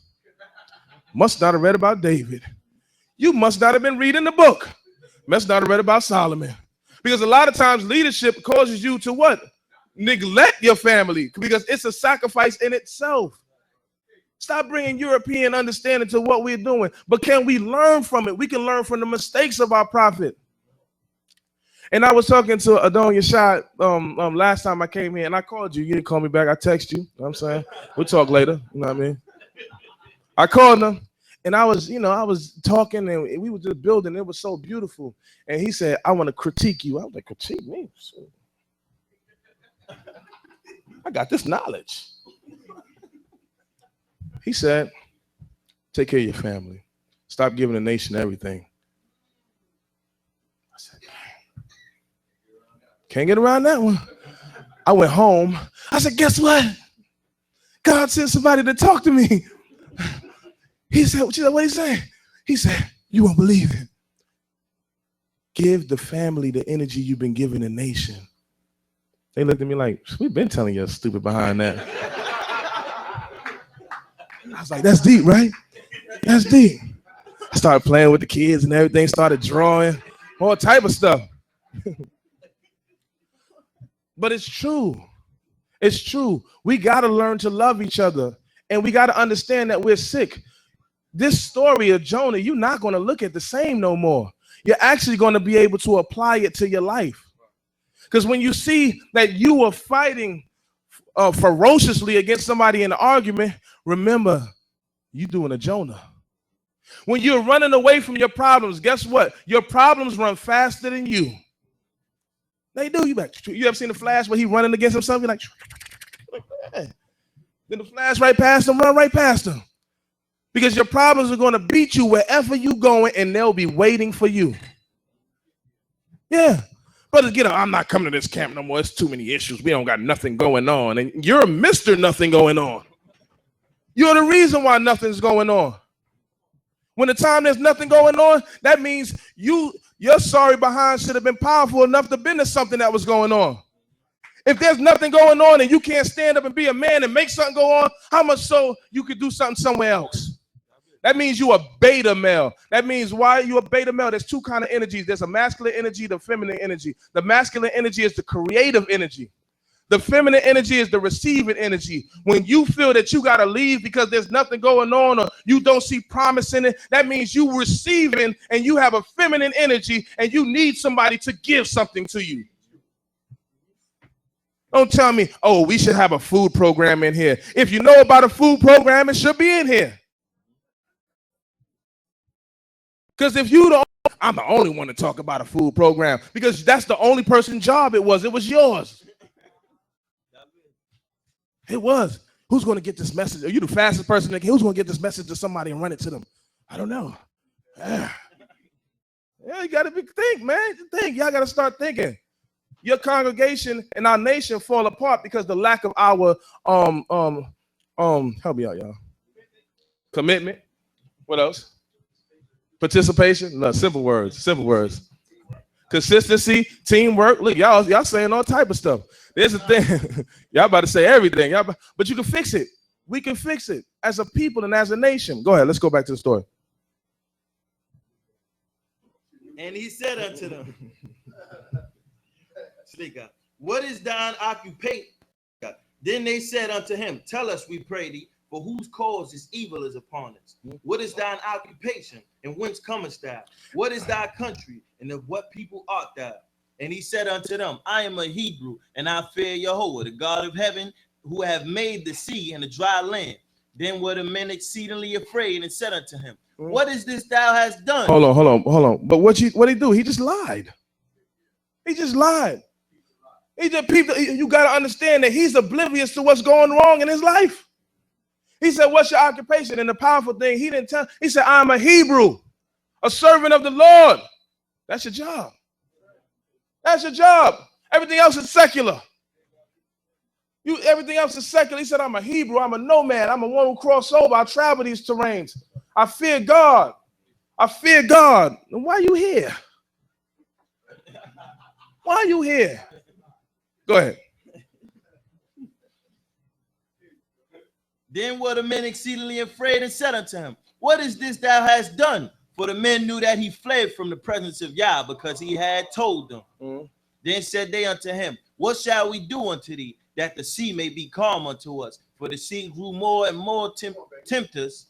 Must not have read about David. You must not have been reading the book. Must not have read about Solomon. Because a lot of times leadership causes you to what? Neglect your family, because it's a sacrifice in itself. Stop bringing European understanding to what we're doing. But can we learn from it? We can learn from the mistakes of our prophet. And I was talking to Adon Yashad last time I came here, and I called you. You didn't call me back. I texted you. You know what I'm saying? We'll talk later. You know what I mean? I called him, and I was talking, and we were just building. It was so beautiful. And he said, I want to critique you. I was like, critique me? I got this knowledge. He said, take care of your family. Stop giving the nation everything. I said, can't get around that one. I went home. I said, guess what? God sent somebody to talk to me. He said, what did he say? He said, you won't believe it. Give the family the energy you've been giving the nation. They looked at me like, we've been telling you stupid behind that. I was like, that's deep, right? That's deep. I started playing with the kids and everything, started drawing, all type of stuff. But it's true. It's true. We got to learn to love each other, and we got to understand that we're sick. This story of Jonah, you're not going to look at the same no more. You're actually going to be able to apply it to your life. Because when you see that you were fighting ferociously against somebody in an argument, remember, you're doing a Jonah. When you're running away from your problems, guess what? Your problems run faster than you. They do. You ever seen the Flash where he running against himself? You're like, then the Flash right past him, run right past him. Because your problems are going to beat you wherever you're going, and they'll be waiting for you. Yeah. Brothers, get up. I'm not coming to this camp no more. It's too many issues. We don't got nothing going on. And you're Mr. Nothing going on. You're the reason why nothing's going on. When the time there's nothing going on, that means your sorry behind should have been powerful enough to bend to something that was going on. If there's nothing going on and you can't stand up and be a man and make something go on, how much so you could do something somewhere else? That means you a beta male. That means why you a beta male? There's two kinds of energies. There's a masculine energy, the feminine energy. The masculine energy is the creative energy. The feminine energy is the receiving energy. When you feel that you got to leave because there's nothing going on or you don't see promise in it, that means you receiving and you have a feminine energy and you need somebody to give something to you. Don't tell me, oh, we should have a food program in here. If you know about a food program, it should be in here. Because if you don't, I'm the only one to talk about a food program because that's the only person's job it was. It was yours. It was. Who's going to get this message? Are you the fastest person? Who's going to get this message to somebody and run it to them? I don't know. Yeah, you got to think, man. Think. Y'all got to start thinking. Your congregation and our nation fall apart because the lack of our help me out, y'all. Commitment. What else? Participation. No, simple words. Consistency, teamwork. Look, y'all saying all type of stuff. There's a thing. Y'all about to say everything. But you can fix it. We can fix it as a people and as a nation. Go ahead. Let's go back to the story. And he said unto them, what is thine occupation? Then they said unto him, tell us, we pray thee, for whose cause this evil is upon us. What is thine occupation, and whence comest thou? What is thy country, and of what people art thou? And he said unto them, I am a Hebrew, and I fear Jehovah, the God of heaven, who have made the sea and the dry land. Then were the men exceedingly afraid, and said unto him, what is this thou hast done? Hold on. But what he do? He just lied. You got to understand that he's oblivious to what's going wrong in his life. He said, what's your occupation? And the powerful thing, he didn't tell. He said, I'm a Hebrew, a servant of the Lord. That's your job. That's your job. Everything else is secular. Everything else is secular. He said, I'm a Hebrew. I'm a nomad. I'm a one who cross over. I travel these terrains. I fear God. And why are you here? Why are you here? Go ahead. Then were the men exceedingly afraid and said unto him, what is this thou hast done? For the men knew that he fled from the presence of Yah, because he had told them. Then said they unto him, what shall we do unto thee, that the sea may be calm unto us? For the sea grew more and more tempestuous,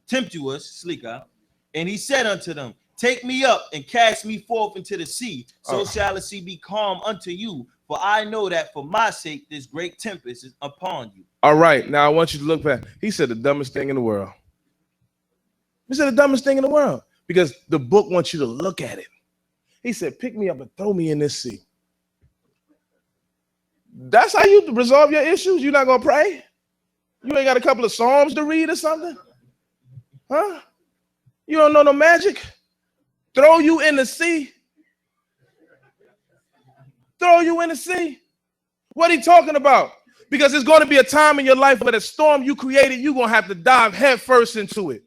Slika. And he said unto them, take me up and cast me forth into the sea, so shall the sea be calm unto you. For I know that for my sake this great tempest is upon you. All right, now I want you to look back. He said the dumbest thing in the world. He said the dumbest thing in the world because the book wants you to look at it. He said, pick me up and throw me in this sea. That's how you resolve your issues? You're not going to pray? You ain't got a couple of Psalms to read or something? Huh? You don't know no magic? Throw you in the sea? Throw you in the sea? What are you talking about? Because there's going to be a time in your life where the storm you created, you're going to have to dive headfirst into it.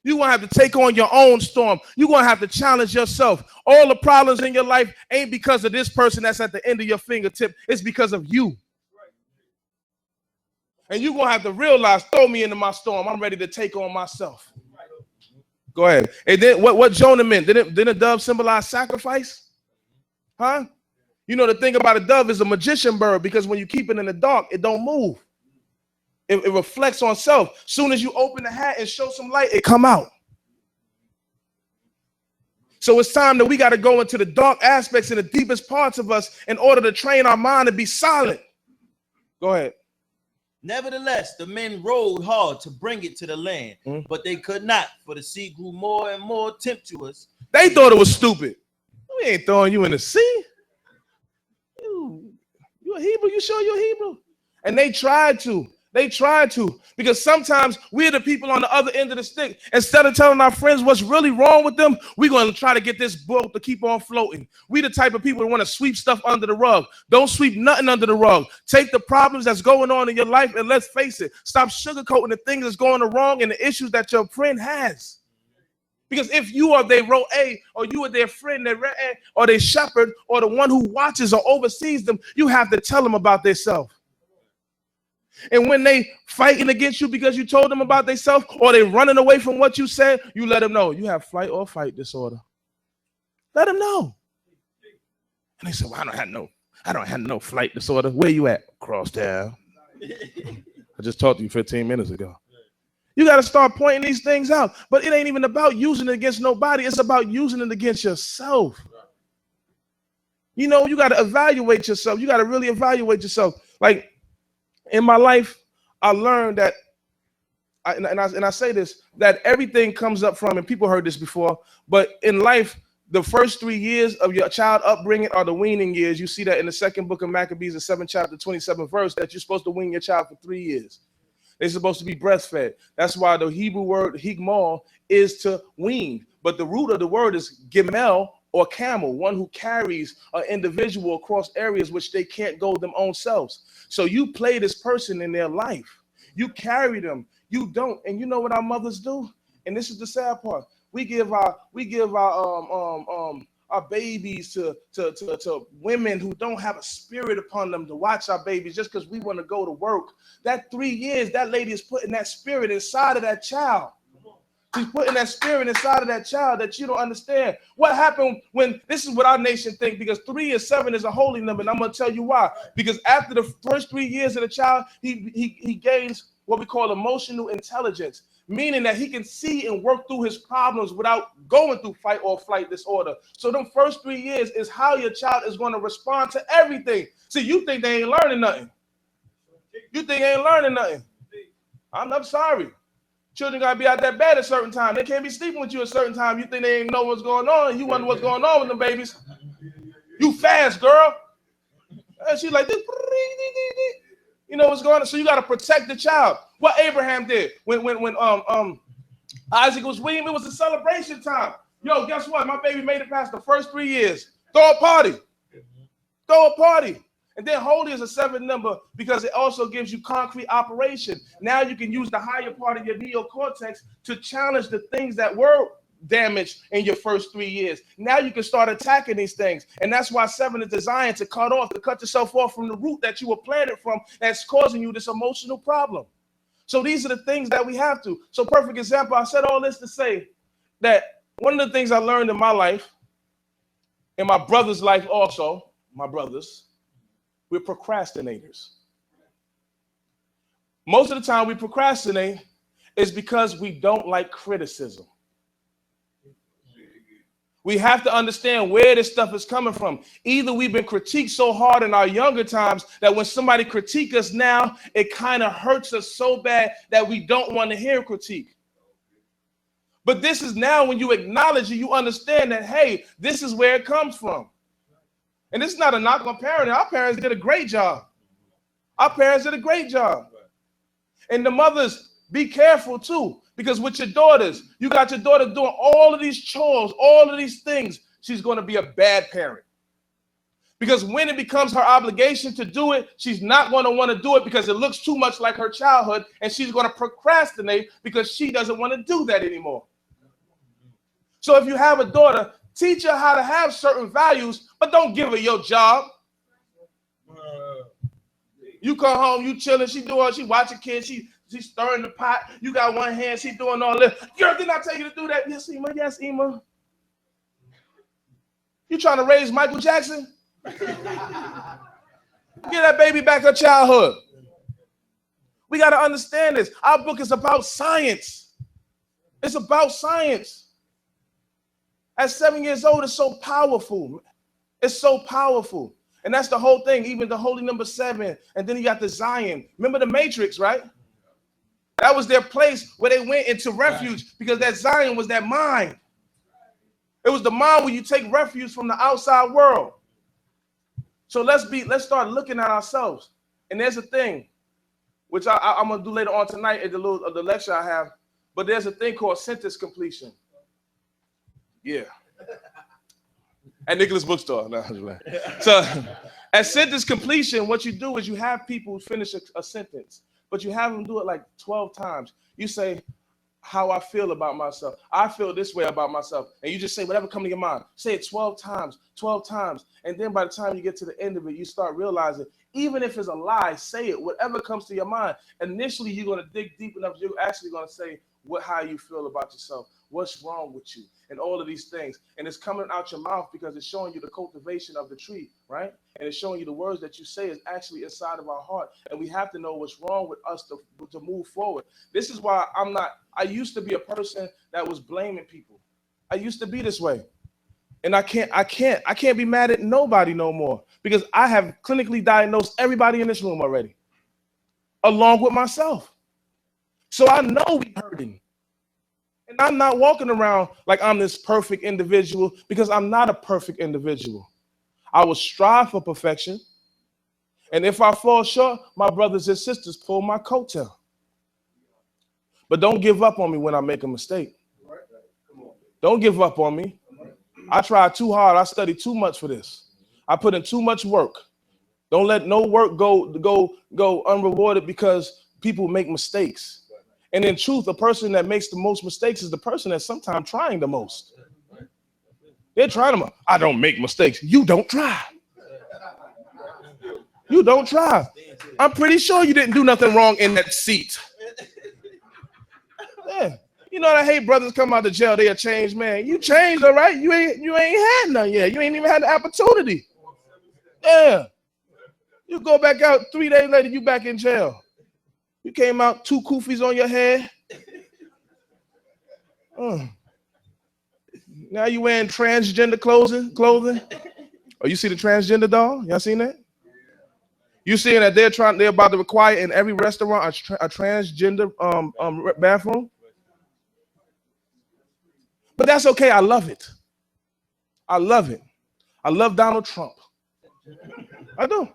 You're going to have to take on your own storm. You're going to have to challenge yourself. All the problems in your life ain't because of this person that's at the end of your fingertip. It's because of you. And you're going to have to realize, throw me into my storm. I'm ready to take on myself. Go ahead. And then what Jonah meant, didn't a dove symbolize sacrifice? Huh? You know, the thing about a dove is a magician bird, because when you keep it in the dark, it don't move. It reflects on self. Soon as you open the hat and show some light, it come out. So it's time that we got to go into the dark aspects and the deepest parts of us in order to train our mind to be silent. Go ahead. Nevertheless, the men rowed hard to bring it to the land, but they could not, for the sea grew more and more tempestuous. They thought it was stupid. We ain't throwing you in the sea. You a Hebrew? You sure you're Hebrew? And they tried to. They tried to, because sometimes we're the people on the other end of the stick. Instead of telling our friends what's really wrong with them, we're going to try to get this boat to keep on floating. We the type of people that want to sweep stuff under the rug. Don't sweep nothing under the rug. Take the problems that's going on in your life and let's face it. Stop sugarcoating the things that's going wrong and the issues that your friend has. Because if you are their row A, or you are their friend, their or their shepherd, or the one who watches or oversees them, you have to tell them about themselves. And when they fighting against you because you told them about themselves, or they running away from what you said, you let them know you have flight or fight disorder. Let them know. And they said, well, I don't have no flight disorder. Where you at? Cross town. I just talked to you 15 minutes ago. You got to start pointing these things out. But it ain't even about using it against nobody. It's about using it against yourself. You know, you got to evaluate yourself. You got to really evaluate yourself. Like, in my life, I learned that, and I say this, that everything comes up from, and people heard this before, but in life, the first 3 years of your child upbringing are the weaning years. You see that in the second book of Maccabees, the 7th chapter, 27th verse, that you're supposed to wean your child for 3 years. They're supposed to be breastfed. That's why the Hebrew word higmal is to wean, but the root of the word is gimel, or camel, one who carries an individual across areas which they can't go them own selves. So you play this person in their life. You carry them. You don't. And you know what our mothers do? And this is the sad part. We give our babies to women who don't have a spirit upon them to watch our babies just because we want to go to work. That 3 years, that lady is putting that spirit inside of that child. She's putting that spirit inside of that child that you don't understand. What happened when, this is what our nation thinks, because 3 and 7 is a holy number, and I'm going to tell you why. Because after the first 3 years of the child, he gains what we call emotional intelligence, meaning that he can see and work through his problems without going through fight or flight disorder. So them first 3 years is how your child is going to respond to everything. See, you think they ain't learning nothing. You think they ain't learning nothing. I'm sorry. Children got to be out that bed at a certain time. They can't be sleeping with you at a certain time. You think they ain't know what's going on. You wonder what's going on with them babies. You fast, girl. And she's like, this. You know what's going on. So you got to protect the child. What Abraham did when Isaac was weaned, it was a celebration time. Yo, guess what? My baby made it past the first 3 years. Throw a party. Throw a party. And then holy is a 7th number because it also gives you concrete operation. Now you can use the higher part of your neocortex to challenge the things that were damage in your first 3 years. Now you can start attacking these things. And that's why 7 is designed to cut yourself off from the root that you were planted from that's causing you this emotional problem. So these are the things that we have to. So perfect example, I said all this to say that one of the things I learned in my life, in my brother's life also, my brothers, we're procrastinators. Most of the time we procrastinate is because we don't like criticism. We have to understand where this stuff is coming from. Either we've been critiqued so hard in our younger times that when somebody critiques us now, it kind of hurts us so bad that we don't want to hear critique. But this is now when you acknowledge it, you understand that, hey, this is where it comes from. And this is not a knock on parenting. Our parents did a great job. Our parents did a great job. And the mothers, be careful too, because with your daughters, you got your daughter doing all of these chores, all of these things. She's going to be a bad parent. Because when it becomes her obligation to do it, she's not going to want to do it because it looks too much like her childhood, and she's going to procrastinate because she doesn't want to do that anymore. So if you have a daughter, teach her how to have certain values, but don't give her your job. You come home, you chilling, she watching kids, she's stirring the pot. You got one hand, she doing all this. Girl, didn't I tell you to do that? Yes, Ema. Yes, Ema. You trying to raise Michael Jackson? Give that baby back her childhood. We got to understand this. Our book is about science. It's about science. At 7 years old, it's so powerful. It's so powerful. And that's the whole thing, even the holy number 7. And then you got the Zion. Remember the Matrix, right? That was their place where they went into refuge because that Zion was that mind. It was the mind where you take refuge from the outside world. So let's start looking at ourselves. And there's a thing, which I'm going to do later on tonight at the lecture I have, but there's a thing called sentence completion. Yeah. At Nicholas Bookstore. No, so at sentence completion, what you do is you have people finish a sentence, but you have them do it like 12 times. You say, how I feel about myself. I feel this way about myself. And you just say whatever comes to your mind. Say it 12 times. And then by the time you get to the end of it, you start realizing, even if it's a lie, say it. Whatever comes to your mind. Initially, you're going to dig deep enough. You're actually going to say how you feel about yourself. What's wrong with you? And all of these things. And it's coming out your mouth because it's showing you the cultivation of the tree, right? And it's showing you the words that you say is actually inside of our heart. And we have to know what's wrong with us to move forward. This is why I used to be a person that was blaming people. I used to be this way. And I can't be mad at nobody no more because I have clinically diagnosed everybody in this room already, along with myself. So I know we're hurting. And I'm not walking around like I'm this perfect individual because I'm not a perfect individual. I will strive for perfection. And if I fall short, my brothers and sisters pull my coattail. But don't give up on me when I make a mistake. Don't give up on me. I tried too hard. I studied too much for this. I put in too much work. Don't let no work go unrewarded because people make mistakes. And in truth, the person that makes the most mistakes is the person that's sometimes trying the most. They're trying to. I don't make mistakes. You don't try. You don't try. I'm pretty sure you didn't do nothing wrong in that seat. Yeah. You know, I hate brothers come out of jail. They a changed man. You changed, all right? You ain't had none yet. You ain't even had the opportunity. Yeah. You go back out 3 days later, you back in jail. You came out 2 kufis on your head. Now you wearing transgender clothing. Oh, you see the transgender doll? Y'all seen that? You seeing that they're about to require in every restaurant a transgender bathroom? But that's okay. I love it. I love Donald Trump. I do.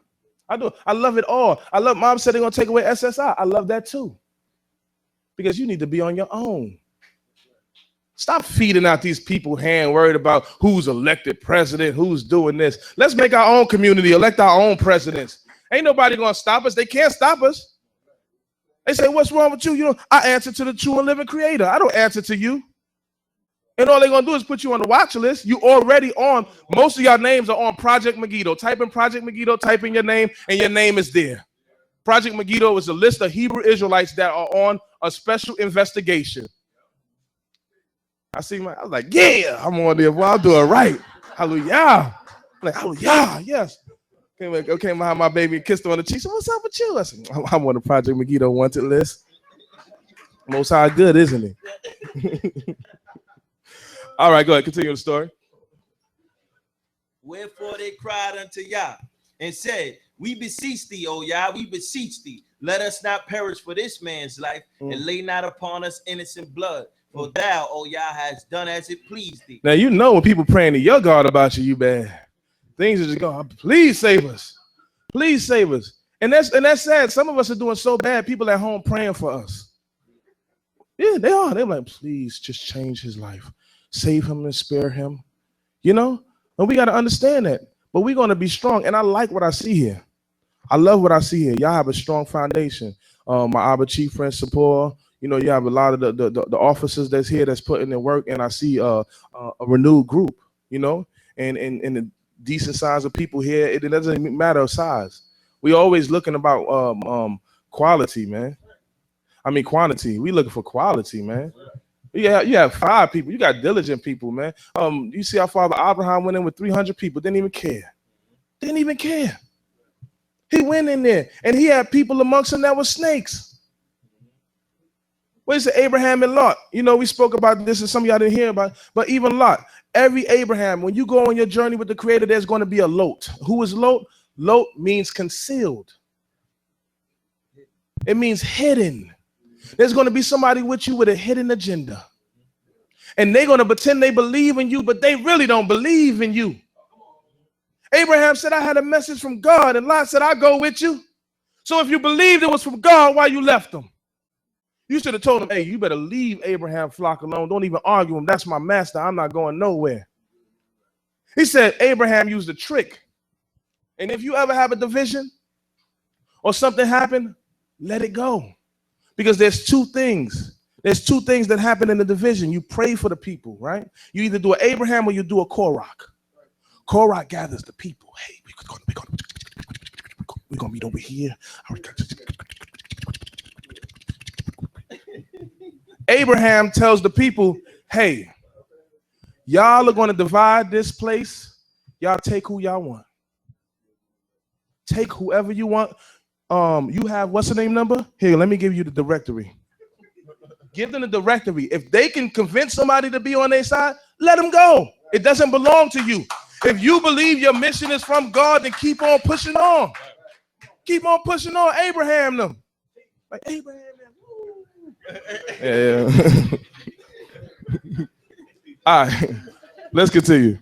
I love it all. I love mom said they're going to take away SSI. I love that too. Because you need to be on your own. Stop feeding out these people hand worried about who's elected president, who's doing this. Let's make our own community, elect our own presidents. Ain't nobody going to stop us. They can't stop us. They say, what's wrong with you? I answer to the true and living creator. I don't answer to you. And all they're going to do is put you on the watch list. You already on. Most of y'all names are on Project Megiddo. Type in Project Megiddo, type in your name, and your name is there. Project Megiddo is a list of Hebrew Israelites that are on a special investigation. I was like, yeah, I'm on there. Well, I'll do it right. Hallelujah. I'm like, hallelujah, yes. Came behind my baby and kissed her on the cheek. So what's up with you? I said, I'm on the Project Megiddo wanted list. Most High good, isn't he? All right, go ahead. Continue the story. Wherefore they cried unto Yah and said, we beseech thee, O Yah, we beseech thee. Let us not perish for this man's life, and lay not upon us innocent blood. For thou, O Yah, hast done as it pleased thee. Now, you know when people praying to your God about you, you bad. Things are just going, please save us. Please save us. And that's sad. Some of us are doing so bad, people at home praying for us. Yeah, they are. They're like, please just change his life. Save him and spare him. You know? And we got to understand that. But we're going to be strong. And I like what I see here. I love what I see here. Y'all have a strong foundation. My Abba Chief friend support. You know, you have a lot of the officers that's here that's putting their work, and I see a renewed group, you know, and the decent size of people here. It doesn't matter of size. We always looking about quality, man. I mean quantity. We looking for quality, man. Yeah, you have 5 people. You got diligent people, man. You see how Father Abraham went in with 300 people. Didn't even care. Didn't even care. He went in there, and he had people amongst him that were snakes. What is it, Abraham and Lot? You know, we spoke about this, and some of y'all didn't hear about it, but even Lot, every Abraham, when you go on your journey with the Creator, there's going to be a Lot. Who is Lot? Lot means concealed. It means hidden. There's going to be somebody with you with a hidden agenda. And they're going to pretend they believe in you, but they really don't believe in you. Abraham said, I had a message from God, and Lot said, I'll go with you. So if you believed it was from God, why you left them? You should have told him, hey, you better leave Abraham flock alone. Don't even argue him. That's my master. I'm not going nowhere. He said Abraham used a trick. And if you ever have a division or something happen, let it go. Because there's 2 things. There's 2 things that happen in the division. You pray for the people, right? You either do an Abraham or you do a Korach. Korach gathers the people. Hey, we're going to meet over here. Abraham tells the people, hey, y'all are going to divide this place. Y'all take who y'all want. Take whoever you want. You have, what's the name number? Here, let me give you the directory. Give them the directory. If they can convince somebody to be on their side, let them go. It doesn't belong to you. If you believe your mission is from God, then keep on pushing on. Keep on pushing on. Abraham them. Like Abraham. Yeah. All right, let's continue.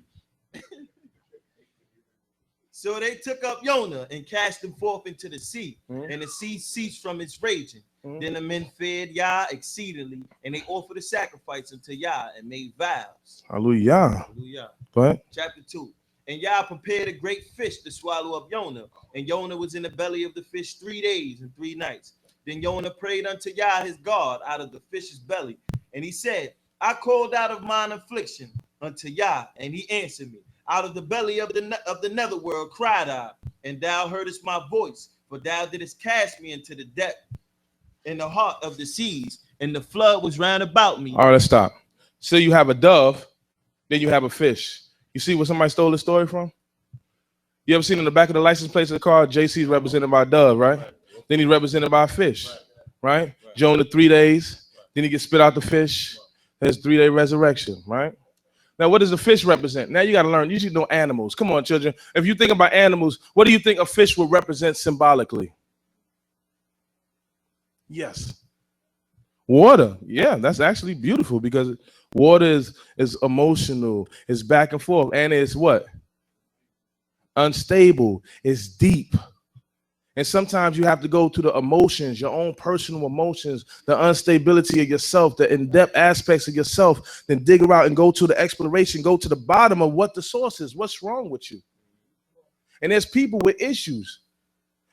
So they took up Jonah and cast him forth into the sea, and the sea ceased from its raging. Then the men feared Yah exceedingly, and they offered a sacrifice unto Yah and made vows. Hallelujah. Hallelujah. Go ahead. Chapter 2. And Yah prepared a great fish to swallow up Jonah, and Jonah was in the belly of the fish 3 days and 3 nights. Then Jonah prayed unto Yah his God out of the fish's belly. And he said, I called out of mine affliction unto Yah, and he answered me. Out of the belly of the netherworld cried I, and thou heardest my voice, for thou didst cast me into the depth in the heart of the seas, and the flood was round about me. All right, let's stop. So you have a dove, then you have a fish. You see where somebody stole the story from? You ever seen in the back of the license plate of the car, JC is represented by a dove, right? Then he's represented by a fish, right? Jonah 3 days, then he gets spit out the fish. There's 3-day resurrection, right? Now, what does the fish represent? Now you got to learn. You should know animals. Come on, children. If you think about animals, what do you think a fish would represent symbolically? Yes. Water. Yeah, that's actually beautiful because water is emotional. It's back and forth. And it's what? Unstable. It's deep. And sometimes you have to go to the emotions, your own personal emotions, the instability of yourself, the in-depth aspects of yourself, then dig around and go to the exploration, go to the bottom of what the source is. What's wrong with you? And there's people with issues.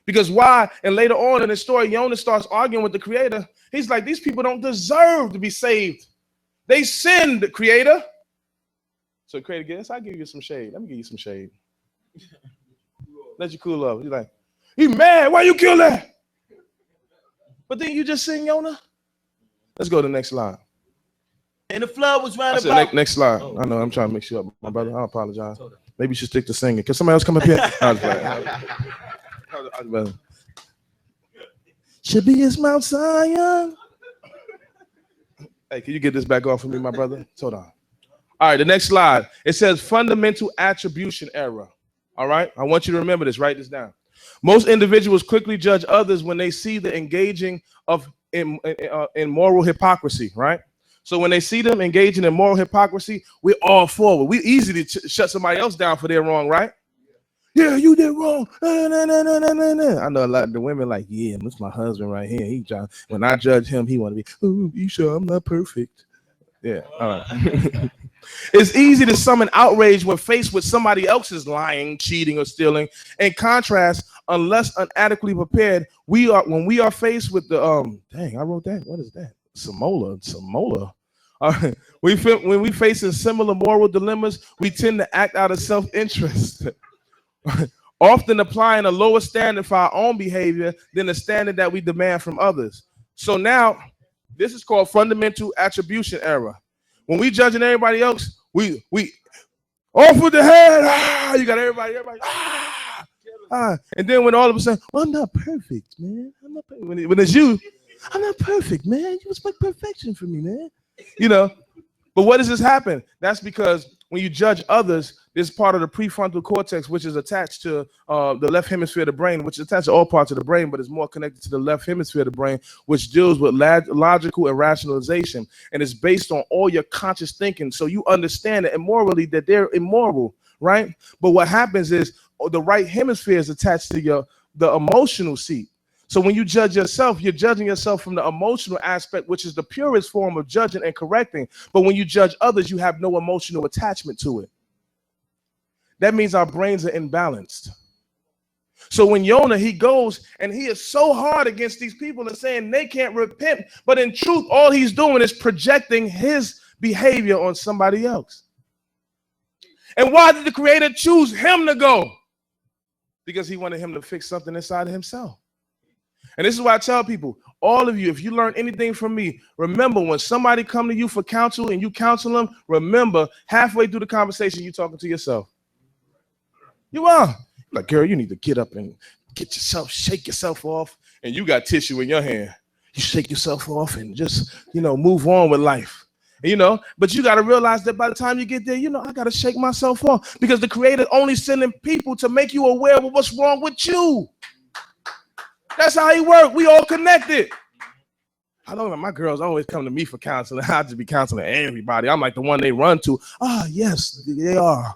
Because why? And later on in the story, Jonah starts arguing with the Creator. He's like, these people don't deserve to be saved. They sinned, the Creator. So Craig again, I'll give you some shade. Let me give you some shade. Let you cool off. You're like, he mad. Why you kill that? But then you just sing, Yona. Let's go to the next slide. And the flood was round about. Next slide. I know I'm trying to mix you up, my brother. I apologize. Maybe you should stick to singing. Can somebody else come up here? Should be his Mount Zion. Hey, can you get this back off for me, my brother? Hold on. All right, the next slide. It says fundamental attribution error. All right, I want you to remember this. Write this down. Most individuals quickly judge others when they see the engaging in moral hypocrisy, right? So when they see them engaging in moral hypocrisy, we're all forward. We easy to shut somebody else down for their wrong, right? Yeah, you did wrong. I know a lot of the women like, yeah, that's my husband right here. He trying, when I judge him, he want to be, oh, you sure I'm not perfect? Yeah, all right. It's easy to summon outrage when faced with somebody else's lying, cheating, or stealing. In contrast, unless inadequately prepared, when we are faced with the dang, I wrote that. What is that? Samola. When we facing similar moral dilemmas, we tend to act out of self-interest, often applying a lower standard for our own behavior than the standard that we demand from others. So now, this is called fundamental attribution error. When we judging everybody else, we off with the head. You got everybody. And then when all of a sudden, well, I'm not perfect, man. I'm not perfect. When it's you, I'm not perfect, man. You expect perfection from me, man. You know. But what does this happen? That's because when you judge others, this is part of the prefrontal cortex, which is attached to the left hemisphere of the brain, which is attached to all parts of the brain, but is more connected to the left hemisphere of the brain, which deals with logical and rationalization, and is based on all your conscious thinking. So you understand it immorally that they're immoral, right? But what happens is the right hemisphere is attached to the emotional seat. So when you judge yourself, you're judging yourself from the emotional aspect, which is the purest form of judging and correcting. But when you judge others, you have no emotional attachment to it. That means our brains are imbalanced. So when Yonah, he goes and he is so hard against these people and saying they can't repent, but in truth, all he's doing is projecting his behavior on somebody else. And why did the Creator choose him to go? Because he wanted him to fix something inside of himself. And this is why I tell people, all of you, if you learn anything from me, remember when somebody come to you for counsel and you counsel them, remember halfway through the conversation, you're talking to yourself. You are. Like, girl, you need to get up and shake yourself off. And you got tissue in your hand. You shake yourself off and just, move on with life. But you got to realize that by the time you get there, I got to shake myself off because the Creator only sending people to make you aware of what's wrong with you. That's how he works. We all connected. I don't know. My girls always come to me for counseling. I just be counseling everybody. I'm like the one they run to. Yes, they are.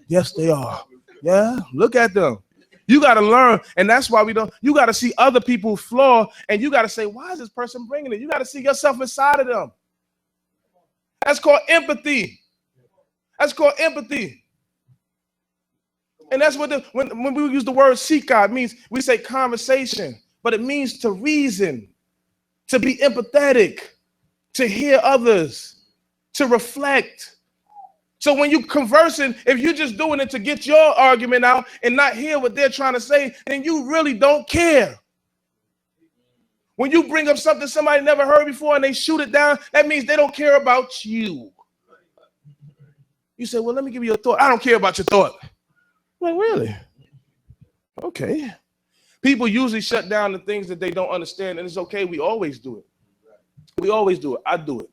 Yes, they are. Yeah, look at them. You got to learn. And that's why you got to see other people's flaw. And you got to say, why is this person bringing it? You got to see yourself inside of them. That's called empathy. And that's what when we use the word seek God, means we say conversation, but it means to reason, to be empathetic, to hear others, to reflect. So when you conversing, if you're just doing it to get your argument out and not hear what they're trying to say, then you really don't care. When you bring up something somebody never heard before and they shoot it down, that means they don't care about you. You say, well, let me give you a thought. I don't care about your thought. Like, really? Okay. People usually shut down the things that they don't understand, and it's okay. We always do it. I do it.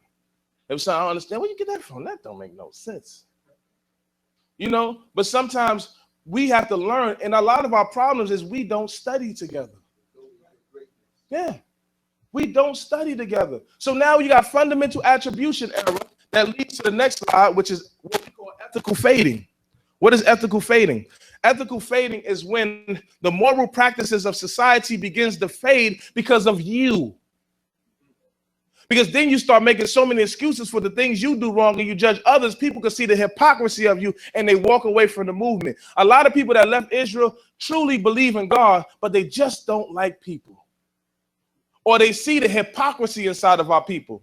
If something I don't understand, where you get that from? That don't make no sense. But sometimes we have to learn, and a lot of our problems is we don't study together. Yeah. We don't study together. So now you got fundamental attribution error that leads to the next slide, which is what we call ethical fading. What is ethical fading? Ethical fading is when the moral practices of society begins to fade because of you. Because then you start making so many excuses for the things you do wrong and you judge others. People can see the hypocrisy of you and they walk away from the movement. A lot of people that left Israel truly believe in God, but they just don't like people. Or they see the hypocrisy inside of our people.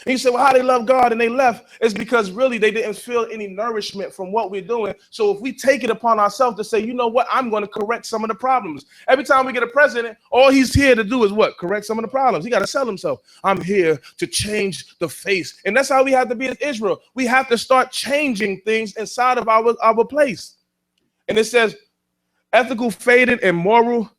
And you say, well, how they love God and they left? It's because really they didn't feel any nourishment from what we're doing. So if we take it upon ourselves to say, you know what, I'm going to correct some of the problems. Every time we get a president, all he's here to do is what? Correct some of the problems. He got to sell himself. I'm here to change the face. And that's how we have to be as Israel. We have to start changing things inside of our place. And it says ethical faded and moral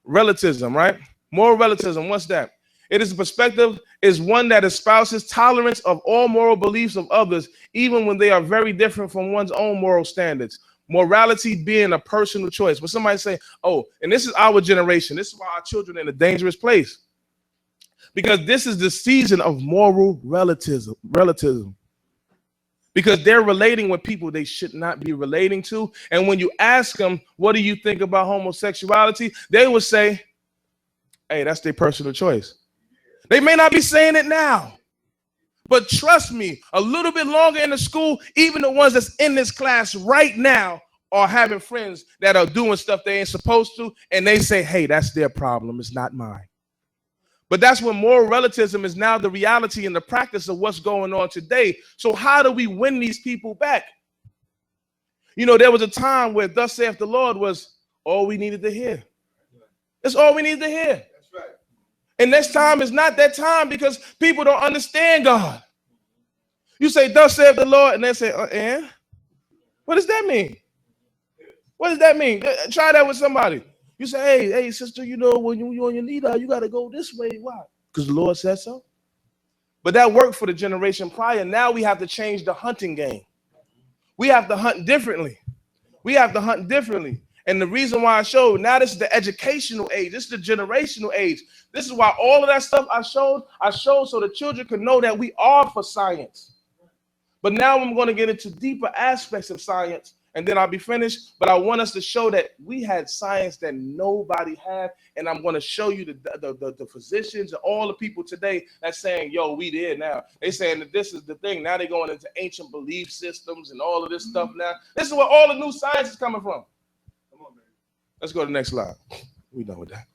relativism, right? Moral relativism, what's that? It is a perspective is one that espouses tolerance of all moral beliefs of others, even when they are very different from one's own moral standards. Morality being a personal choice. When somebody say, oh, and this is our generation, this is why our children are in a dangerous place. Because this is the season of moral relativism. Because they're relating with people they should not be relating to. And when you ask them, what do you think about homosexuality? They will say, hey, that's their personal choice. They may not be saying it now, but trust me, a little bit longer in the school, even the ones that's in this class right now are having friends that are doing stuff they ain't supposed to, and they say, hey, that's their problem, it's not mine. But that's when moral relativism is now the reality and the practice of what's going on today. So how do we win these people back? You know, there was a time where thus saith the Lord was all we needed to hear. It's all we needed to hear. And this time is not that time because people don't understand God. You say, thus saith the Lord, and they say, and? What does that mean? What does that mean? Try that with somebody. You say, hey, sister, you know, when you're on your knee down, you got to go this way. Why? Because the Lord said so. But that worked for the generation prior. Now we have to change the hunting game. We have to hunt differently. We have to hunt differently. And the reason why I showed, now this is the educational age. This is the generational age. This is why all of that stuff I showed so the children can know that we are for science. But now I'm going to get into deeper aspects of science, and then I'll be finished. But I want us to show that we had science that nobody had, and I'm going to show you the physicians and all the people today that's saying, yo, we there now. They saying that this is the thing. Now they're going into ancient belief systems and all of this stuff now. This is where all the new science is coming from. Come on, man. Let's go to the next slide. We done with that.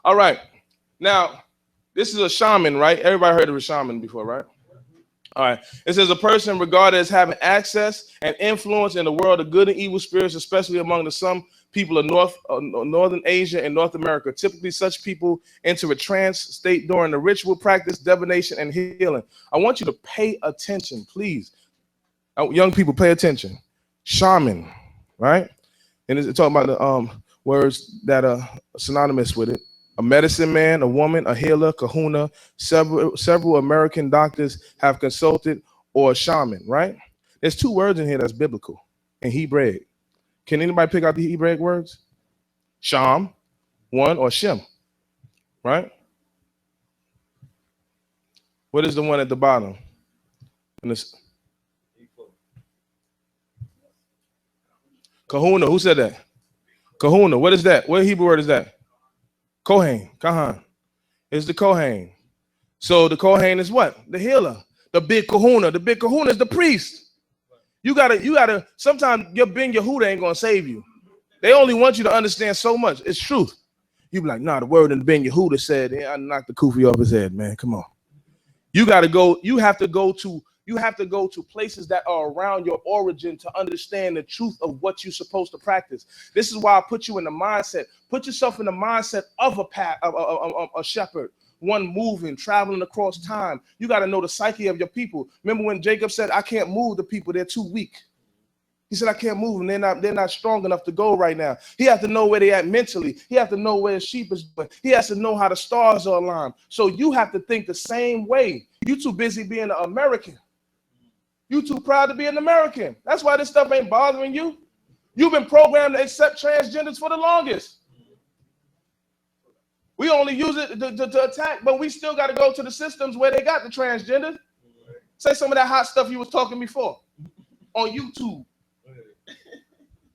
All right. Now, this is a shaman, right? Everybody heard of a shaman before, right? All right. It says a person regarded as having access and influence in the world of good and evil spirits, especially among some people of Northern Asia and North America. Typically, such people enter a trance state during the ritual practice, divination, and healing. I want you to pay attention, please. Young people, pay attention. Shaman, right? And it's talking about the words that are synonymous with it. A medicine man, a woman, a healer, kahuna. Several American doctors have consulted, or a shaman, right? There's two words in here that's biblical in Hebraic. Can anybody pick out the Hebraic words? Sham, one, or Shem, right? What is the one at the bottom? Kahuna, who said that? Kahuna, what is that? What Hebrew word is that? Kohen, Kahan. It's the Kohen. So the Kohen is what? The healer. The big kahuna. The big kahuna is the priest. You gotta, sometimes your Ben Yehuda ain't gonna save you. They only want you to understand so much. It's truth. You be like, nah, the word in Ben Yehuda said, I knocked the kufi off his head, man. Come on. You have to go to places that are around your origin to understand the truth of what you're supposed to practice. This is why I put you in the mindset. Put yourself in the mindset of a shepherd, one moving, traveling across time. You got to know the psyche of your people. Remember when Jacob said, I can't move the people, they're too weak. He said, I can't move them. They're not strong enough to go right now. He has to know where they're at mentally. He has to know where his sheep is going. He has to know how the stars are aligned. So you have to think the same way. You too busy being an American. You too proud to be an American. That's why this stuff ain't bothering you. You've been programmed to accept transgenders for the longest. We only use it to attack, but we still got to go to the systems where they got the transgenders. Say some of that hot stuff you was talking before on YouTube.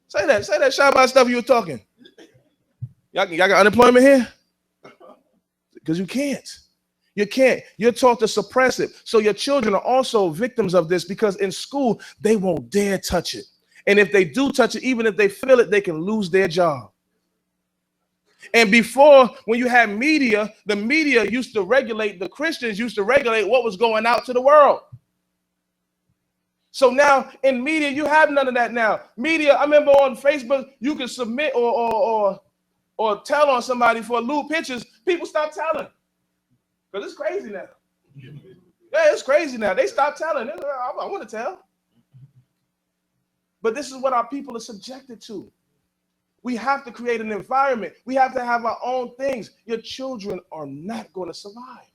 Say that Shabbat stuff you were talking. Y'all got unemployment here? Because you can't. You can't. You're taught to suppress it. So your children are also victims of this because in school, they won't dare touch it. And if they do touch it, even if they feel it, they can lose their job. And before, when you had media, the media used to regulate, the Christians used to regulate what was going out to the world. So now in media, you have none of that now. Media, I remember on Facebook, you can submit or tell on somebody for lewd pictures. People stop telling. Because it's crazy now. Yeah, it's crazy now. They stop telling. I want to tell. But this is what our people are subjected to. We have to create an environment. We have to have our own things. Your children are not going to survive.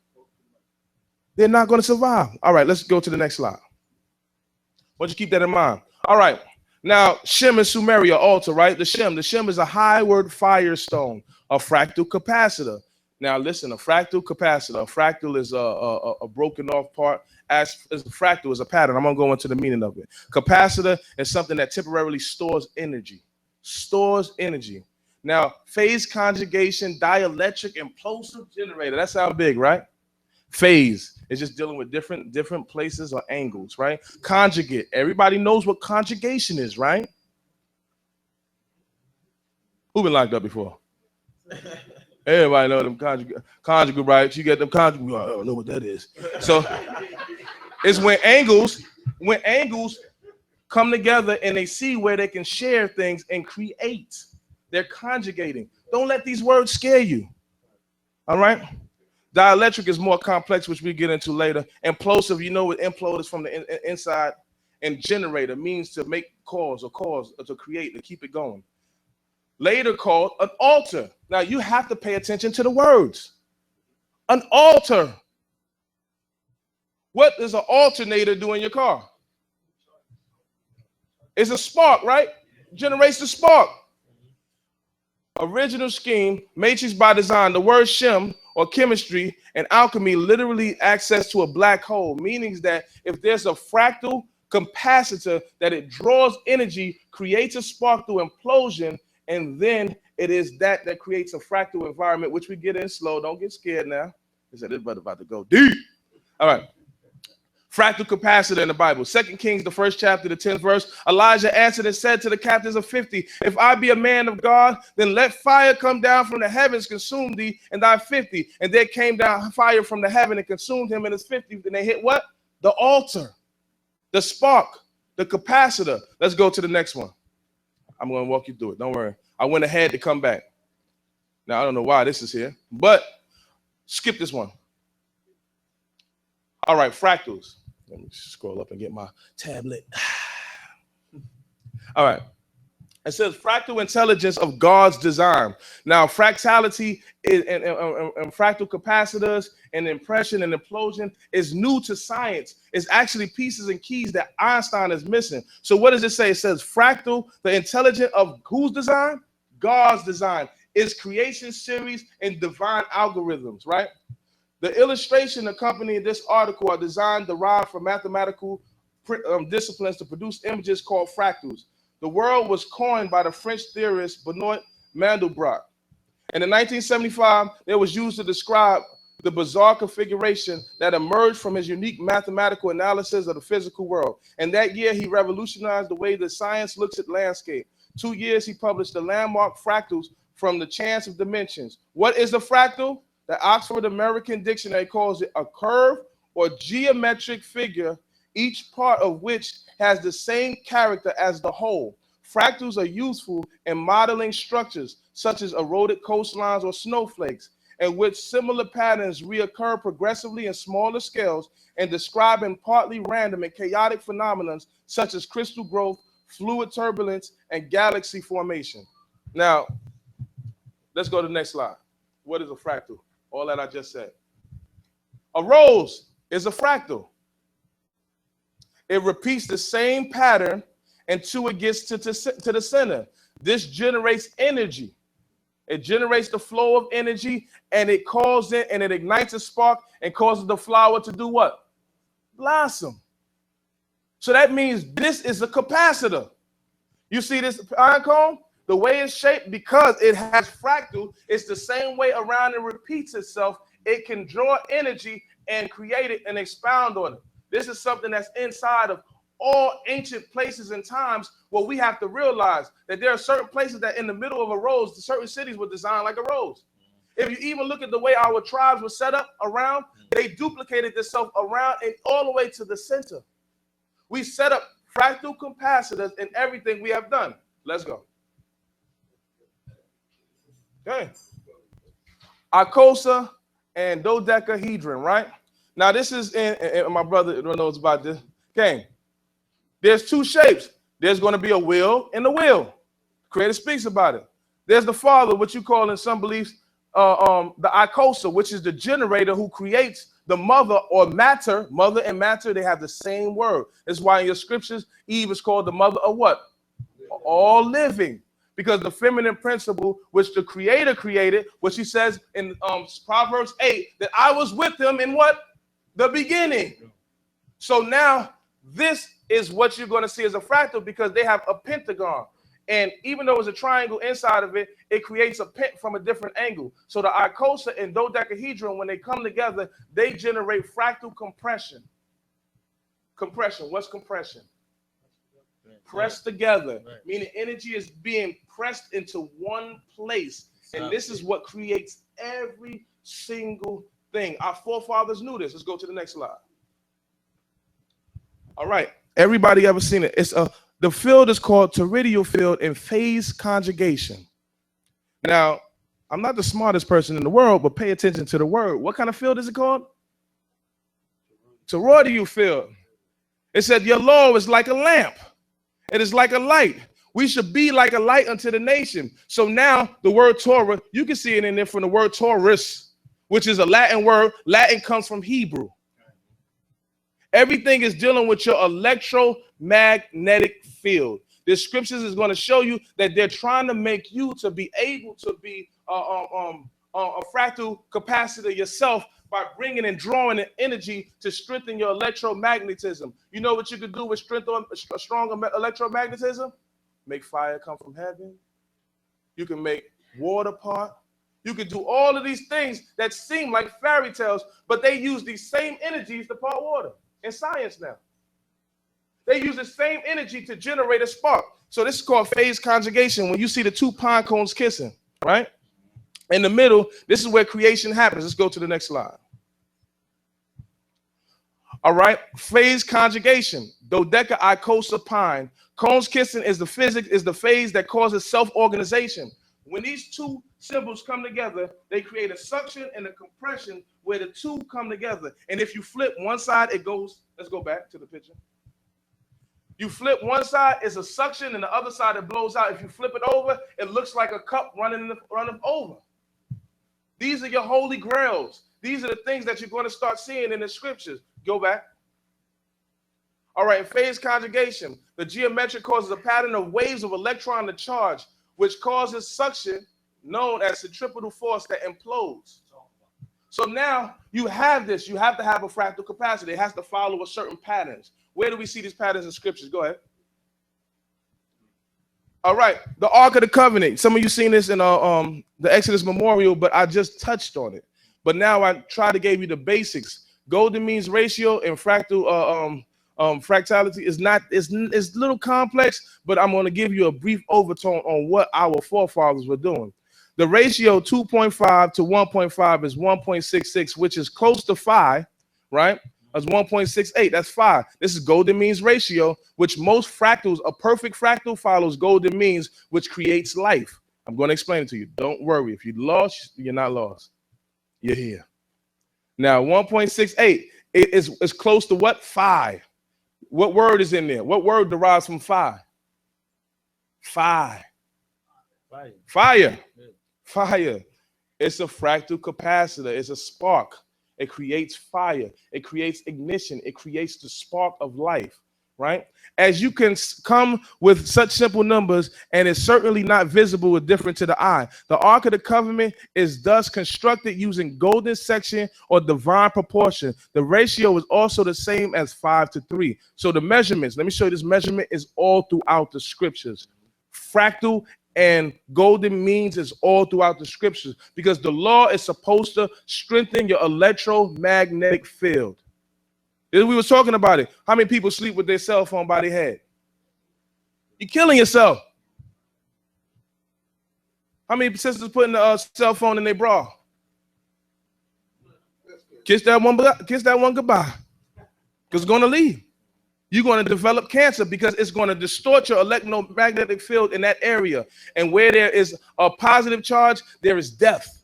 They're not going to survive. All right, let's go to the next slide. I want you to keep that in mind. All right. Now, Shem and Sumeria altar, right? The Shem is a high-word firestone, a fractal capacitor. Now, listen, a fractal capacitor. A fractal is a broken off part. As a fractal is a pattern. I'm going to go into the meaning of it. Capacitor is something that temporarily stores energy. Now, phase conjugation, dielectric, implosive generator. That sounds big, right? Phase is just dealing with different places or angles, right? Conjugate. Everybody knows what conjugation is, right? Who been locked up before? Everybody know them conjugate, right? You get them conjugate. I don't know what that is. So it's when angles come together and they see where they can share things and create. They're conjugating. Don't let these words scare you. All right? Dielectric is more complex, which we get into later. Implosive, you know what implode is from the inside. And generator means to make cause or to create, to keep it going. Later called an altar. Now you have to pay attention to the words. An altar. What does an alternator do in your car? It's a spark, right? Generates the spark. Original scheme, matrix by design. The word Shem or chemistry and alchemy literally access to a black hole, meaning that if there's a fractal capacitor that it draws energy, creates a spark through implosion, and then it is that creates a fractal environment, which we get in slow. Don't get scared now. He said, this brother about to go deep. All right. Fractal capacitor in the Bible. 2 Kings, the 1st chapter, the 10th verse. Elijah answered and said to the captains of 50, if I be a man of God, then let fire come down from the heavens, consume thee and thy 50. And there came down fire from the heaven and consumed him and his 50. And they hit what? The altar, the spark, the capacitor. Let's go to the next one. I'm going to walk you through it. Don't worry. I went ahead to come back. Now, I don't know why this is here, but skip this one. All right, fractals. Let me scroll up and get my tablet. All right. It says fractal intelligence of God's design. Now, fractality and fractal capacitors and impression and implosion is new to science. It's actually pieces and keys that Einstein is missing. So what does it say? It says fractal, the intelligence of whose design? God's design. It's creation series and divine algorithms, right? The illustration accompanying this article are designed derived from mathematical disciplines to produce images called fractals. The word was coined by the French theorist Benoit Mandelbrot. And in 1975, it was used to describe the bizarre configuration that emerged from his unique mathematical analysis of the physical world. And that year, he revolutionized the way that science looks at landscape. 2 years, he published the landmark Fractals from the Chance of Dimensions. What is a fractal? The Oxford American Dictionary calls it a curve or geometric figure, each part of which has the same character as the whole. Fractals are useful in modeling structures such as eroded coastlines or snowflakes, in which similar patterns reoccur progressively in smaller scales and describing partly random and chaotic phenomena such as crystal growth, fluid turbulence, and galaxy formation. Now, let's go to the next slide. What is a fractal? All that I just said. A rose is a fractal. It repeats the same pattern until it gets to the center. This generates energy. It generates the flow of energy, and it calls it, and it ignites a spark and causes the flower to do what? Blossom. So that means this is a capacitor. You see this iron cone? The way it's shaped, because it has fractal, it's the same way around and repeats itself. It can draw energy and create it and expound on it. This is something that's inside of all ancient places and times where we have to realize that there are certain places that in the middle of a rose, certain cities were designed like a rose. If you even look at the way our tribes were set up around, they duplicated themselves around and all the way to the center. We set up fractal capacitors in everything we have done. Let's go. Okay. Icosa and dodecahedron, right? Now this is and my brother knows about this. Okay. There's two shapes. There's going to be a wheel and a wheel. Creator speaks about it. There's the Father, what you call in some beliefs the Icosa, which is the generator who creates the mother or matter. Mother and matter, they have the same word. That's why in your scriptures, Eve is called the mother of what? All living. Because the feminine principle, which the Creator created, which he says in Proverbs 8, that I was with him in what? The beginning. So now this is what you're going to see as a fractal, because they have a pentagon. And even though it's a triangle inside of it, it creates a pent from a different angle. So the Icosa and dodecahedron, when they come together, they generate fractal compression. Compression. What's compression? Pressed together, meaning energy is being pressed into one place. And this is what creates every single thing. Our forefathers knew this. Let's go to the next slide. All right. Everybody ever seen it? It's the field is called toroidal field in phase conjugation. Now, I'm not the smartest person in the world, but pay attention to the word. What kind of field is it called? Toroidal field. It said your law is like a lamp. It is like a light. We should be like a light unto the nation. So now the word Torah, you can see it in there from the word Taurus, which is a Latin word. Latin comes from Hebrew. Everything is dealing with your electromagnetic field. The scriptures is going to show you that they're trying to make you to be able to be a fractal capacitor yourself by bringing and drawing the energy to strengthen your electromagnetism. You know what you could do with strong electromagnetism? Make fire come from heaven. You can make water part. You can do all of these things that seem like fairy tales, but they use these same energies to part water in science now. They use the same energy to generate a spark. So this is called phase conjugation. When you see the two pine cones kissing, right? In the middle, this is where creation happens. Let's go to the next slide. All right, phase conjugation, dodeca icosa pine. Cones kissing is the phase that causes self-organization. When these two symbols come together, they create a suction and a compression where the two come together. And if you flip one side, it goes, let's go back to the picture. You flip one side, it's a suction, and the other side, it blows out. If you flip it over, it looks like a cup running over. These are your holy grails. These are the things that you're going to start seeing in the scriptures. Go back. All right, phase conjugation. The geometric causes a pattern of waves of electron to charge, which causes suction, known as centripetal force, that implodes. So now you have this. You have to have a fractal capacity. It has to follow a certain patterns. Where do we see these patterns in scriptures? Go ahead. All right, the Ark of the Covenant. Some of you seen this in the Exodus Memorial, but I just touched on it. But now I try to give you the basics. Golden means ratio and fractal fractality is not. It's a little complex, but I'm going to give you a brief overtone on what our forefathers were doing. The ratio 2.5 to 1.5 is 1.66, which is close to 5, right? That's 1.68. That's 5. This is golden means ratio, which most fractals, a perfect fractal follows golden means, which creates life. I'm going to explain it to you. Don't worry. If you're lost, you're not lost. You're here. Now, 1.68 is close to what? 5. What word is in there? What word derives from 5? Fire. Fire. Fire. It's a fractal capacitor. It's a spark. It creates fire. It creates ignition. It creates the spark of life, right? As you can come with such simple numbers, and it's certainly not visible or different to the eye. The Ark of the Covenant is thus constructed using golden section or divine proportion. The ratio is also the same as 5 to 3. So the measurements, let me show you this measurement is all throughout the scriptures. Fractal and golden means is all throughout the scriptures, because the law is supposed to strengthen your electromagnetic field. We was talking about it. How many people sleep with their cell phone by their head? You're killing yourself. How many sisters putting the cell phone in their bra? Kiss that one goodbye. Because it's going to leave. You're going to develop cancer because it's going to distort your electromagnetic field in that area. And where there is a positive charge, there is death.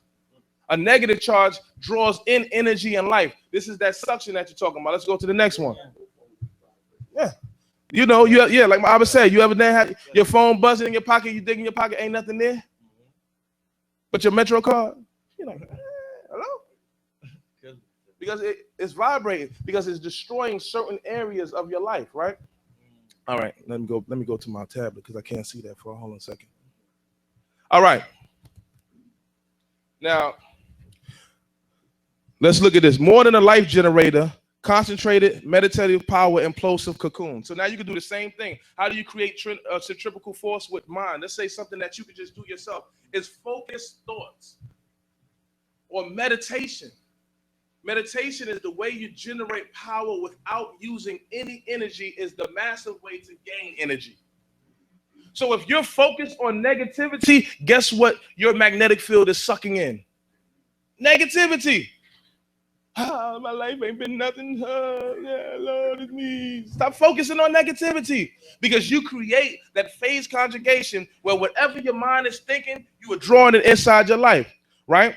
A negative charge draws in energy and life. This is that suction that you're talking about. Let's go to the next one. Yeah. You know, like my Abba said, you ever had your phone buzzing in your pocket, you dig in your pocket, ain't nothing there? But your Metro card, you're like, hello? Because it's vibrating, because it's destroying certain areas of your life, right? All right, let me go to my tablet because I can't see that hold on a second. All right. Now, let's look at this. More than a life generator, concentrated meditative power, implosive cocoon. So now you can do the same thing. How do you create centrifugal force with mind? Let's say something that you can just do yourself. It's focused thoughts or meditation. Meditation is the way you generate power without using any energy, is the massive way to gain energy. So if you're focused on negativity, guess what your magnetic field is sucking in? Negativity. My life ain't been nothing. Yeah, Lord, it's me. Stop focusing on negativity, because you create that phase conjugation where whatever your mind is thinking, you are drawing it inside your life, right?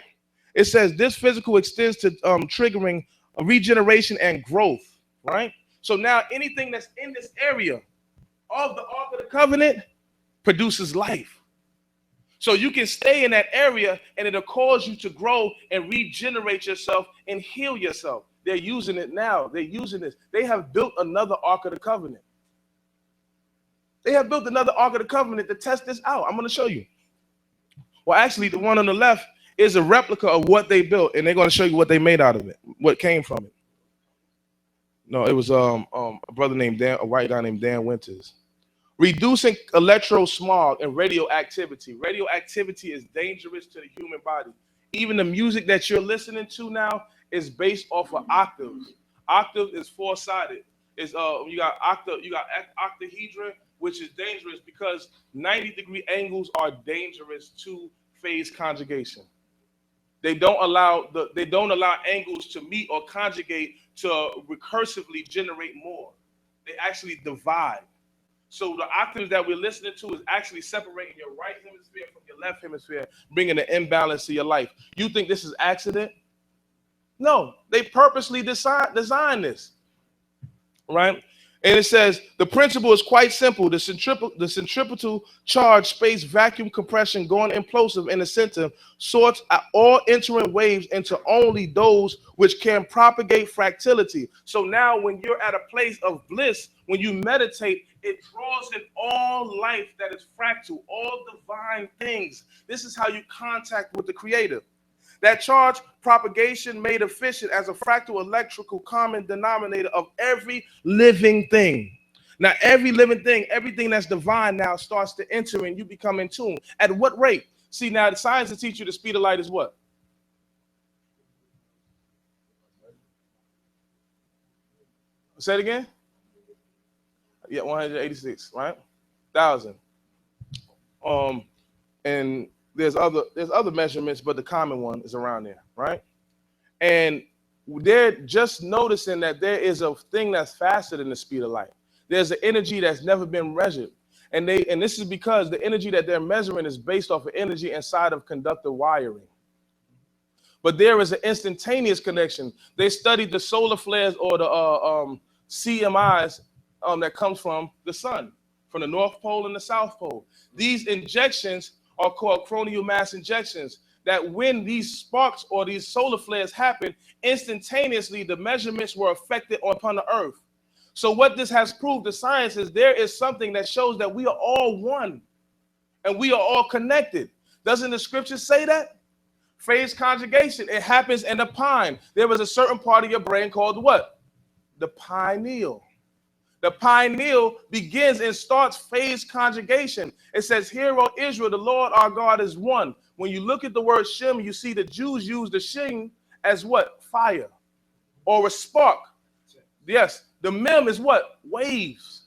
It says this physical extends to triggering a regeneration and growth, right? So now anything that's in this area of the Ark of the Covenant produces life. So you can stay in that area and it'll cause you to grow and regenerate yourself and heal yourself. They're using it now. They're using this. They have built another Ark of the Covenant. They have built another Ark of the Covenant to test this out. I'm going to show you. Well, actually, the one on the left is a replica of what they built, and they're going to show you what they made out of it, what came from it. No, it was a brother named Dan, a white guy named Dan Winters. Reducing electro smog and radioactivity. Radioactivity is dangerous to the human body. Even the music that you're listening to now is based off of octaves. Octave is four-sided. It's you got octahedron, which is dangerous because 90-degree angles are dangerous to phase conjugation. They don't allow angles to meet or conjugate to recursively generate more. They actually divide. So the octaves that we're listening to is actually separating your right hemisphere from your left hemisphere, bringing an imbalance to your life. You think this is accident? No, they purposely designed this, right? And it says the principle is quite simple. The centripetal charge space vacuum compression going implosive in the center sorts all entering waves into only those which can propagate fractality. So now when you're at a place of bliss, when you meditate, it draws in all life that is fractal, all divine things. This is how you contact with the Creator. That charge propagation made efficient as a fractal electrical common denominator of every living thing. Now, every living thing, everything that's divine now starts to enter and you become in tune. At what rate? See, now the science will teach you the speed of light is what? Say it again? Yeah, 186, right? 1,000. And there's other measurements, but the common one is around there, right? And they're just noticing that there is a thing that's faster than the speed of light. There's an energy that's never been measured. And this is because the energy that they're measuring is based off of energy inside of conductor wiring. But there is an instantaneous connection. They studied the solar flares or the CMIs that comes from the sun, from the North Pole and the South Pole. These injections are called coronal mass injections, that when these sparks or these solar flares happen, instantaneously the measurements were affected upon the earth. So what this has proved to science is there is something that shows that we are all one and we are all connected. Doesn't the scripture say that? Phase conjugation, it happens in the pine. There was a certain part of your brain called what? The pineal. The pineal begins and starts phase conjugation. It says, "Hear, O Israel, the Lord our God is one." When you look at the word Shem, you see the Jews use the Shem as what? Fire or a spark. Yes, the mem is what? Waves.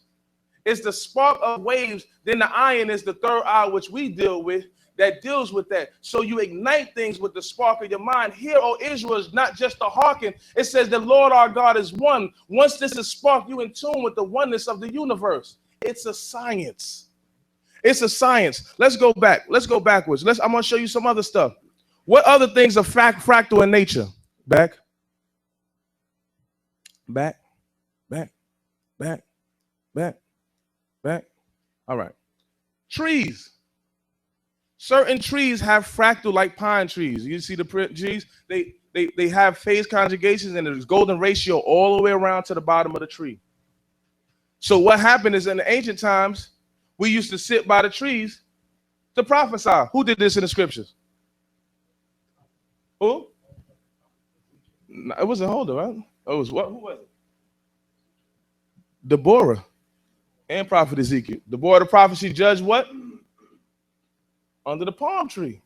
It's the spark of waves. Then the iron is the third eye, which we deal with, that deals with that. So you ignite things with the spark of your mind. Here, O Israel, is not just a hearken. It says the Lord our God is one. Once this is sparked, you in tune with the oneness of the universe. It's a science. It's a science. Let's go back. Let's go backwards. I'm going to show you some other stuff. What other things are fractal in nature? Back. All right. Trees. Certain trees have fractal, like pine trees. You see the trees? They have phase conjugations, and there's golden ratio all the way around to the bottom of the tree. So what happened is in the ancient times, we used to sit by the trees to prophesy. Who did this in the scriptures? Who? No, it wasn't Holder, right? It was what? Who was it? Deborah and prophet Ezekiel. Deborah the prophet, she judged what? Under the palm tree.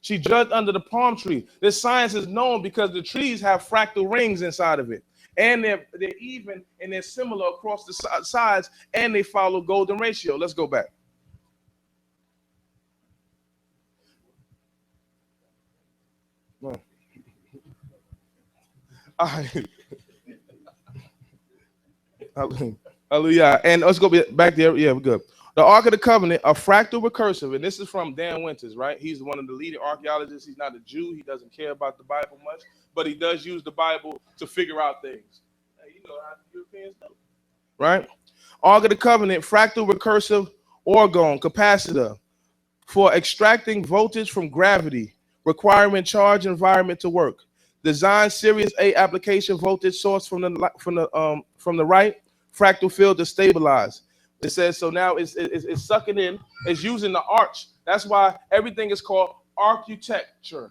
She judged under the palm tree. This science is known because the trees have fractal rings inside of it. And they're even and they're similar across the sides, and they follow golden ratio. Let's go back. All right. Hallelujah. And let's go back there. Yeah, we're good. The Ark of the Covenant, a fractal recursive, and this is from Dan Winters, right? He's one of the leading archaeologists. He's not a Jew. He doesn't care about the Bible much, but he does use the Bible to figure out things. Hey, you know how the Europeans do, right? Ark of the Covenant, fractal recursive orgone capacitor for extracting voltage from gravity, requiring charge environment to work. Design Series A application voltage source from the right fractal field to stabilize. It says so now it's sucking in. It's using the arch. That's why everything is called architecture.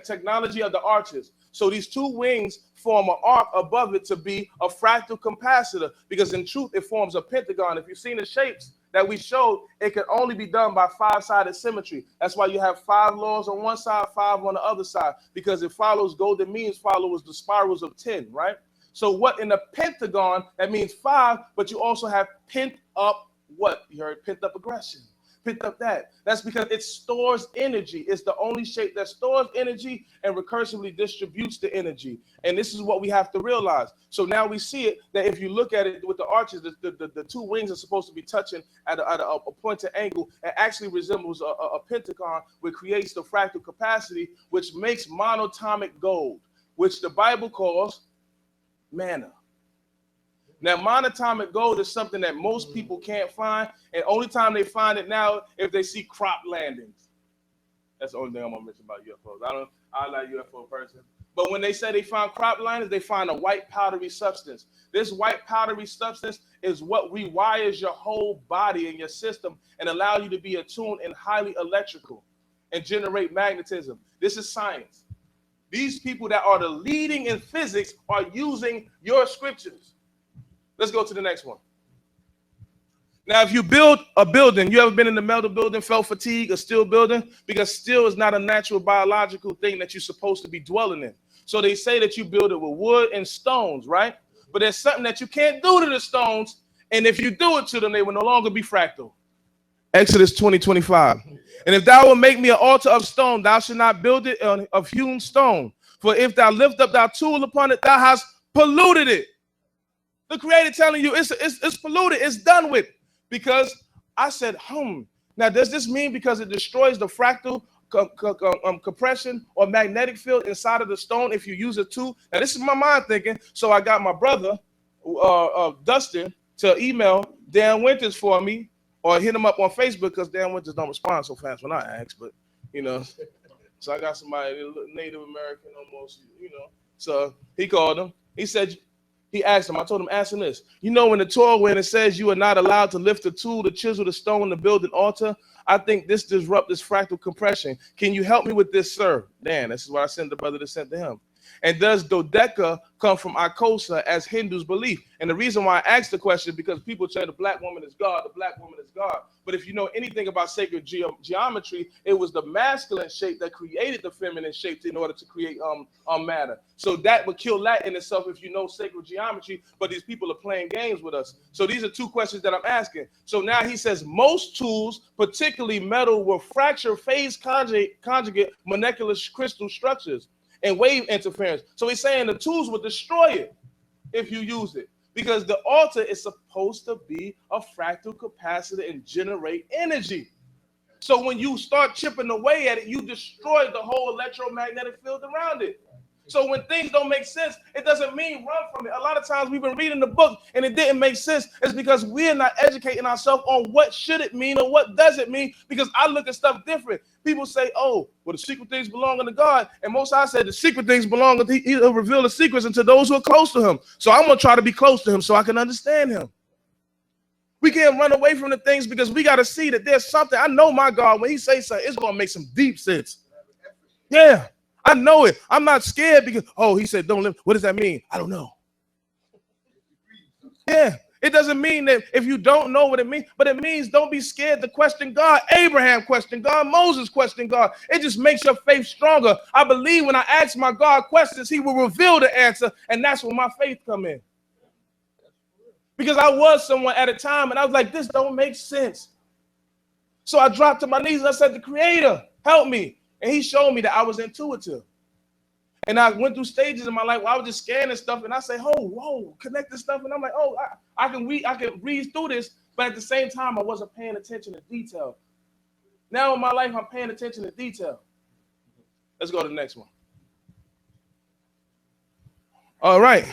Technology of the arches. So these two wings form an arc above it to be a fractal capacitor, because in truth it forms a pentagon. If you've seen the shapes that we showed, it can only be done by five-sided symmetry. That's why you have 5 laws on one side, 5 on the other side, because it follows golden means follows the spirals of 10, right? So what in the pentagon, that means 5, but you also have pent up what? You heard pent up aggression, pent up that. That's because it stores energy. It's the only shape that stores energy and recursively distributes the energy. And this is what we have to realize. So now we see it, that if you look at it with the arches, the 2 wings are supposed to be touching at a pointed angle, and actually resembles a pentagon, which creates the fractal capacity, which makes monatomic gold, which the Bible calls manna. Now, monatomic gold is something that most people can't find, and only time they find it now if they see crop landings. That's the only thing I'm gonna mention about UFOs. I'm not a UFO person, but when they say they find crop landings, they find a white powdery substance. This white powdery substance is what rewires your whole body and your system and allow you to be attuned and highly electrical and generate magnetism. This is science. These people that are the leading in physics are using your scriptures. Let's go to the next one. Now, if you build a building, you ever been in the metal building, felt fatigue, a steel building? Because steel is not a natural biological thing that you're supposed to be dwelling in. So they say that you build it with wood and stones, right? But there's something that you can't do to the stones, and if you do it to them, they will no longer be fractal. Exodus 20:25. And if thou wilt make me an altar of stone, thou shalt not build it of hewn stone. For if thou lift up thy tool upon it, thou hast polluted it. The Creator telling you it's polluted, it's done with. Because I said, Now, does this mean because it destroys the fractal compression or magnetic field inside of the stone if you use a tool? Now, this is my mind thinking. So I got my brother, Dustin, to email Dan Winters for me, or hit him up on Facebook, because Dan Winters don't respond so fast when I ask, but, you know. So I got somebody, Native American almost, you know. So he called him. He asked him, I told him, ask him this. You know, in the Torah, when it says you are not allowed to lift a tool, to chisel the stone, to build an altar, I think this disrupts this fractal compression. Can you help me with this, sir? Dan, this is what I sent the brother that sent to him. And does dodeca come from Ikosa as Hindus believe? And the reason why I asked the question, because people say the black woman is God, the black woman is God. But if you know anything about sacred geometry, it was the masculine shape that created the feminine shape in order to create matter. So that would kill that in itself if you know sacred geometry, but these people are playing games with us. So these are two questions that I'm asking. So now he says most tools, particularly metal, will fracture phase conjugate molecular crystal structures and wave interference. So he's saying the tools will destroy it if you use it, because the altar is supposed to be a fractal capacitor and generate energy. So when you start chipping away at it, you destroy the whole electromagnetic field around it. So when things don't make sense, it doesn't mean run from it. A lot of times we've been reading the book and it didn't make sense. It's because we're not educating ourselves on what should it mean or what does it mean, because I look at stuff different. People say, oh, well, the secret things belong unto God. And Most High said the secret things belong unto He'll reveal the secrets unto those who are close to him. So I'm going to try to be close to him so I can understand him. We can't run away from the things because we got to see that there's something. I know my God, when he says something, it's going to make some deep sense. Yeah. I know it. I'm not scared because, oh, he said, don't live. What does that mean? I don't know. Yeah. It doesn't mean that if you don't know what it means, but it means don't be scared to question God. Abraham questioned God. Moses questioned God. It just makes your faith stronger. I believe when I ask my God questions, he will reveal the answer, and that's when my faith come in. Because I was someone at a time, and I was like, this don't make sense. So I dropped to my knees, and I said, the Creator, help me. And he showed me that I was intuitive. And I went through stages in my life where I was just scanning stuff, and I say, oh, whoa, connect this stuff. And I'm like, oh, I can read through this, but at the same time, I wasn't paying attention to detail. Now in my life, I'm paying attention to detail. Let's go to the next one. All right.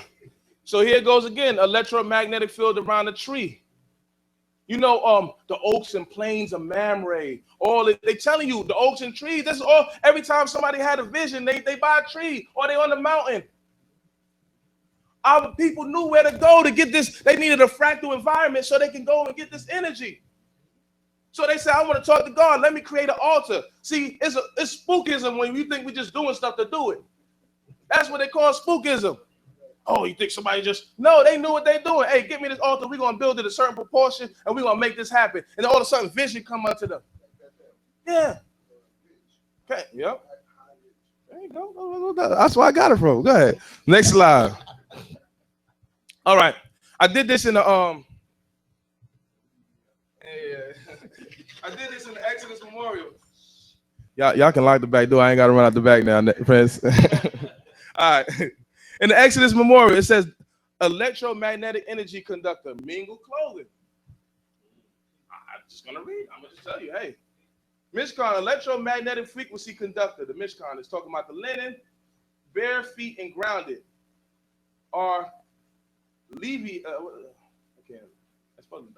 So here it goes again, electromagnetic field around a tree. You know, the oaks and plains of Mamre. All they telling you the oaks and trees. This is all. Every time somebody had a vision, they buy a tree or they on the mountain. Our people knew where to go to get this. They needed a fractal environment so they can go and get this energy. So they said, I want to talk to God. Let me create an altar. See, it's spookism when you think we're just doing stuff to do it. That's what they call spookism. Oh, you think somebody just... No, they knew what they're doing. Hey, get me this altar. We're going to build it a certain proportion, and we're going to make this happen. And all of a sudden, vision come up to them. Yeah. Okay, yep. There you go. That's where I got it from. Go ahead. Next slide. All right. I did this in the... I did this in the Exodus Memorial. Y'all can lock the back door. I ain't got to run out the back now, friends. All right. In the Exodus Memorial, it says electromagnetic energy conductor, mingle clothing. I'm just going to read. I'm going to just tell you, hey. Mishkan, electromagnetic frequency conductor. The Mishkan is talking about the linen, bare feet and grounded. Or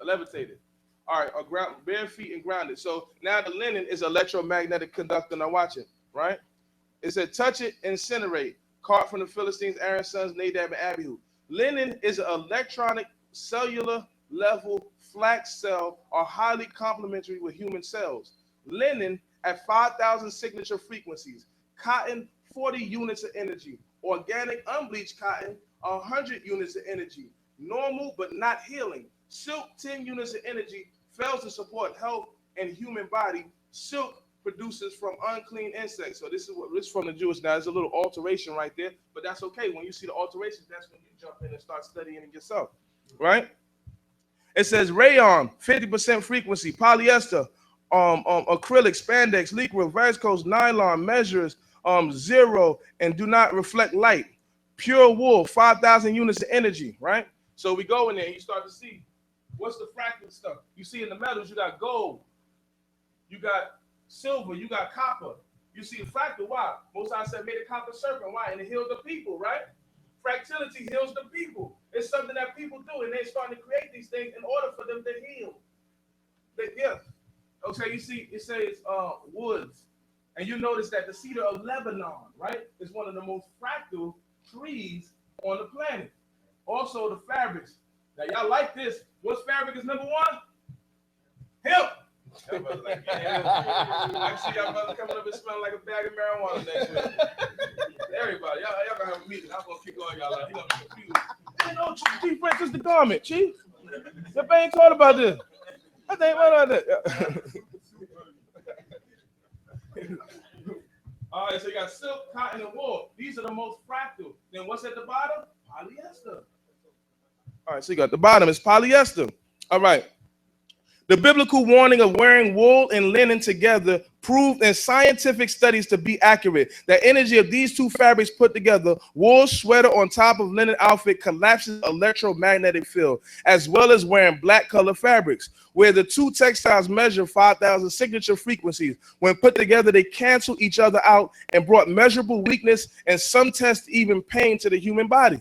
levitated. All right, or bare feet and grounded. So now the linen is electromagnetic conductor. Now watch it, right? It said touch it, incinerate. Caught from the Philistines, Aaron's sons, Nadab and Abihu. Linen is an electronic cellular level flax cell or highly complementary with human cells. Linen at 5,000 signature frequencies. Cotton, 40 units of energy. Organic unbleached cotton, 100 units of energy. Normal but not healing. Silk, 10 units of energy. Fails to support health and human body. Silk produces from unclean insects. So this is from the Jewish. Now there's a little alteration right there, but that's okay. When you see the alterations, that's when you jump in and start studying it yourself, right? It says rayon, 50% frequency, polyester, acrylic, spandex, liquid, viscose, nylon, measures 0 and do not reflect light. Pure wool, 5,000 units of energy, right? So we go in there and you start to see what's the fractal stuff. You see in the metals, you got gold, you got silver, you got copper. You see the fractal. Why? Most I said made a copper serpent. Why? And it healed the people, right? Fractality heals the people. It's something that people do, and they're starting to create these things in order for them to heal. Okay, you see, it says woods. And you notice that the cedar of Lebanon, right, is one of the most fractal trees on the planet. Also, the fabrics. Now, y'all like this. What's fabric is number one? Hemp. That brother like, yeah. I see y'all brother coming up and smelling like a bag of marijuana next week. Everybody, y'all gonna have a meeting. I'm gonna kick all y'all out. He gonna be confused. Hey, no, Chief Prince is the garment, Chief. Yep, I ain't thought about this. I think about that. All right, so you got silk, cotton, and wool. These are the most fractal. Then what's at the bottom? Polyester. All right, so you got the bottom is polyester. All right. The biblical warning of wearing wool and linen together proved in scientific studies to be accurate. The energy of these two fabrics put together, wool sweater on top of linen outfit, collapses electromagnetic field, as well as wearing black color fabrics, where the two textiles measure 5,000 signature frequencies. When put together, they cancel each other out and brought measurable weakness and some tests even pain to the human body.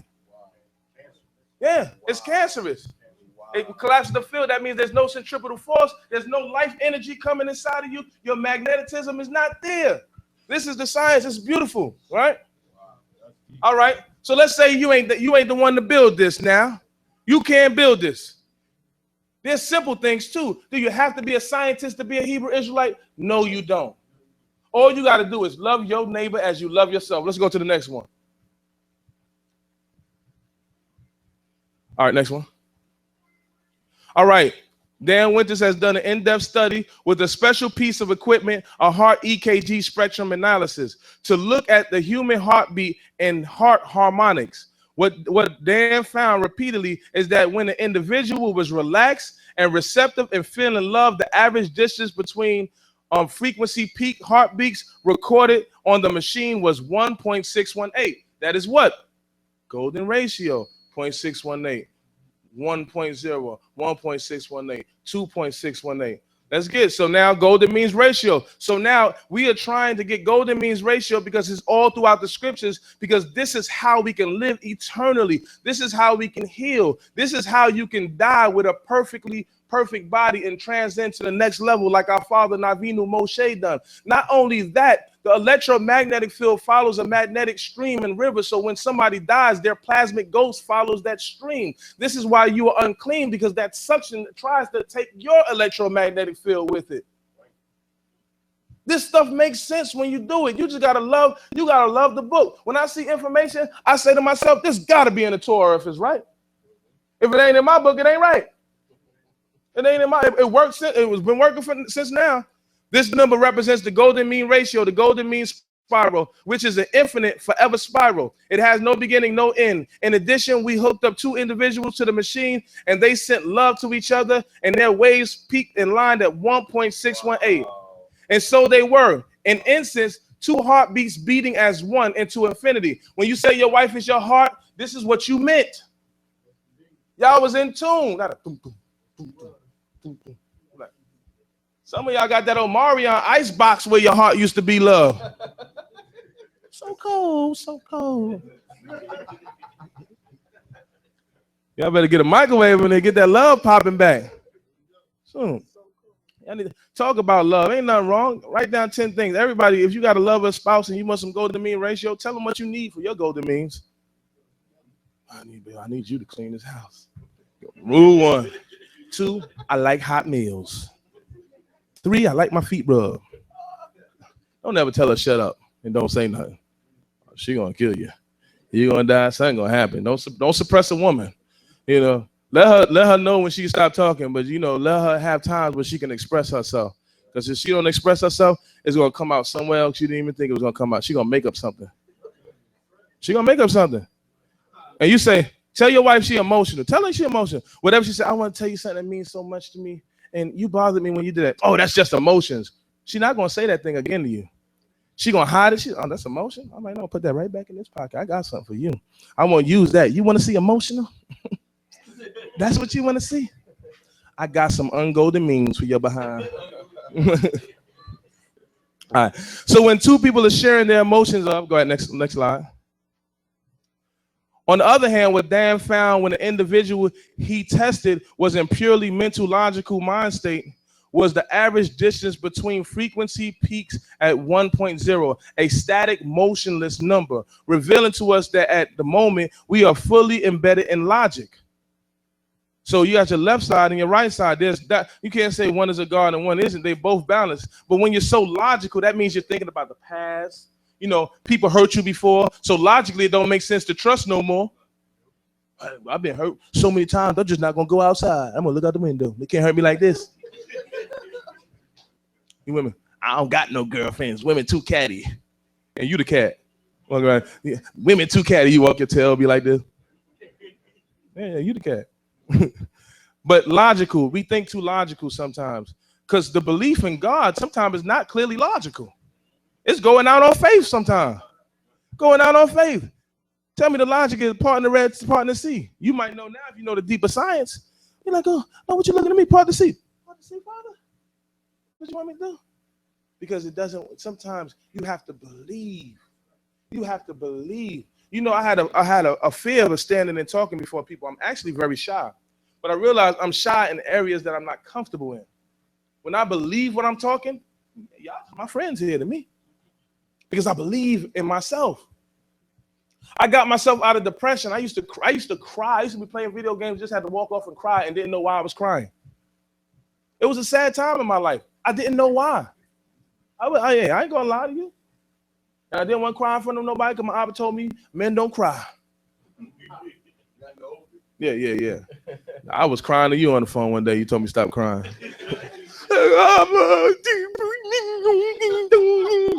Yeah, it's cancerous. It collapses the field. That means there's no centripetal force. There's no life energy coming inside of you. Your magnetism is not there. This is the science. It's beautiful, right? All right. So let's say you ain't the one to build this now. You can't build this. There's simple things too. Do you have to be a scientist to be a Hebrew Israelite? No, you don't. All you got to do is love your neighbor as you love yourself. Let's go to the next one. All right, next one. All right, Dan Winters has done an in-depth study with a special piece of equipment, a heart EKG spectrum analysis, to look at the human heartbeat and heart harmonics. What Dan found repeatedly is that when the individual was relaxed and receptive and feeling love, the average distance between frequency peak heartbeats recorded on the machine was 1.618. That is what? Golden ratio, 0.618. 1.0, 1.618, 2.618. That's good. So now golden means ratio. So now we are trying to get golden means ratio because it's all throughout the scriptures, because this is how we can live eternally. This is how we can heal. This is how you can die with a perfect body and transcend to the next level like our father Navinu Moshe done. Not only that, the electromagnetic field follows a magnetic stream and river. So when somebody dies, their plasmic ghost follows that stream. This is why you are unclean, because that suction tries to take your electromagnetic field with it. This stuff makes sense when you do it. You gotta love the book. When I see information, I say to myself, this gotta be in the Torah if it's right. If it ain't in my book, it ain't right. It ain't in my, it works, it was been working since now. This number represents the golden mean ratio, the golden mean spiral, which is an infinite forever spiral. It has no beginning, no end. In addition, we hooked up two individuals to the machine and they sent love to each other, and their waves peaked in line at 1.618. And so they were, in instance, two heartbeats beating as one into infinity. When you say your wife is your heart, this is what you meant. Y'all was in tune. Not a boom, boom, boom, boom, boom, boom. Some of y'all got that Omarion ice box where your heart used to be, love. So cold, so cold. Y'all better get a microwave and they get that love popping back. Soon. Y'all need to talk about love. Ain't nothing wrong. Write down 10 things. Everybody, if you got a lover, spouse, and you want some golden mean ratio, tell them what you need for your golden means. I need you to clean this house. Rule 1. 2, I like hot meals. 3, I like my feet rubbed. Don't ever tell her shut up and don't say nothing. She gonna kill you. You're gonna die. Something gonna happen. Don't suppress a woman. You know, let her know when she can stop talking. But you know, let her have times where she can express herself. Because if she don't express herself, it's gonna come out somewhere else. She didn't even think it was gonna come out. She gonna make up something. And you say, tell your wife she emotional. Tell her she emotional. Whatever she said, I want to tell you something that means so much to me. And you bothered me when you did that. Oh, that's just emotions. She's not going to say that thing again to you. She's going to hide it. Oh, that's emotion. I'm like, no, put that right back in this pocket. I got something for you. I want to use that. You want to see emotional? That's what you want to see? I got some ungolden means for your behind. All right. So when two people are sharing their emotions up, go ahead, next slide. On the other hand, what Dan found when the individual he tested was in purely mental, logical mind state was the average distance between frequency peaks at 1.0, a static, motionless number, revealing to us that at the moment we are fully embedded in logic. So you got your left side and your right side. There's that. You can't say one is a God and one isn't. They both balanced. But when you're so logical, that means you're thinking about the past. You know, people hurt you before. So logically, it don't make sense to trust no more. I've been hurt so many times. They're just not going to go outside. I'm going to look out the window. They can't hurt me like this. You women, I don't got no girlfriends. Women too catty. And you the cat. Walk around. Yeah. Women too catty. You walk your tail, be like this. Yeah, you the cat. But logical, we think too logical sometimes, because the belief in God sometimes is not clearly logical. It's going out on faith sometimes. Going out on faith. Tell me the logic is part in the red, part in the sea. You might know now if you know the deeper science. You're like, oh, what you looking at me? Part the sea. Part the sea, Father? What you want me to do? Because it doesn't, sometimes you have to believe. You have to believe. You know, I had a fear of standing and talking before people. I'm actually very shy, but I realized I'm shy in areas that I'm not comfortable in. When I believe what I'm talking, y'all, my friends here to me, because I believe in myself. I got myself out of depression. I used to cry. I used to be playing video games, just had to walk off and cry and didn't know why I was crying. It was a sad time in my life. I didn't know why. I ain't gonna lie to you. And I didn't want to cry in front of nobody because my Abba told me, men don't cry. Yeah. I was crying to you on the phone one day. You told me stop crying.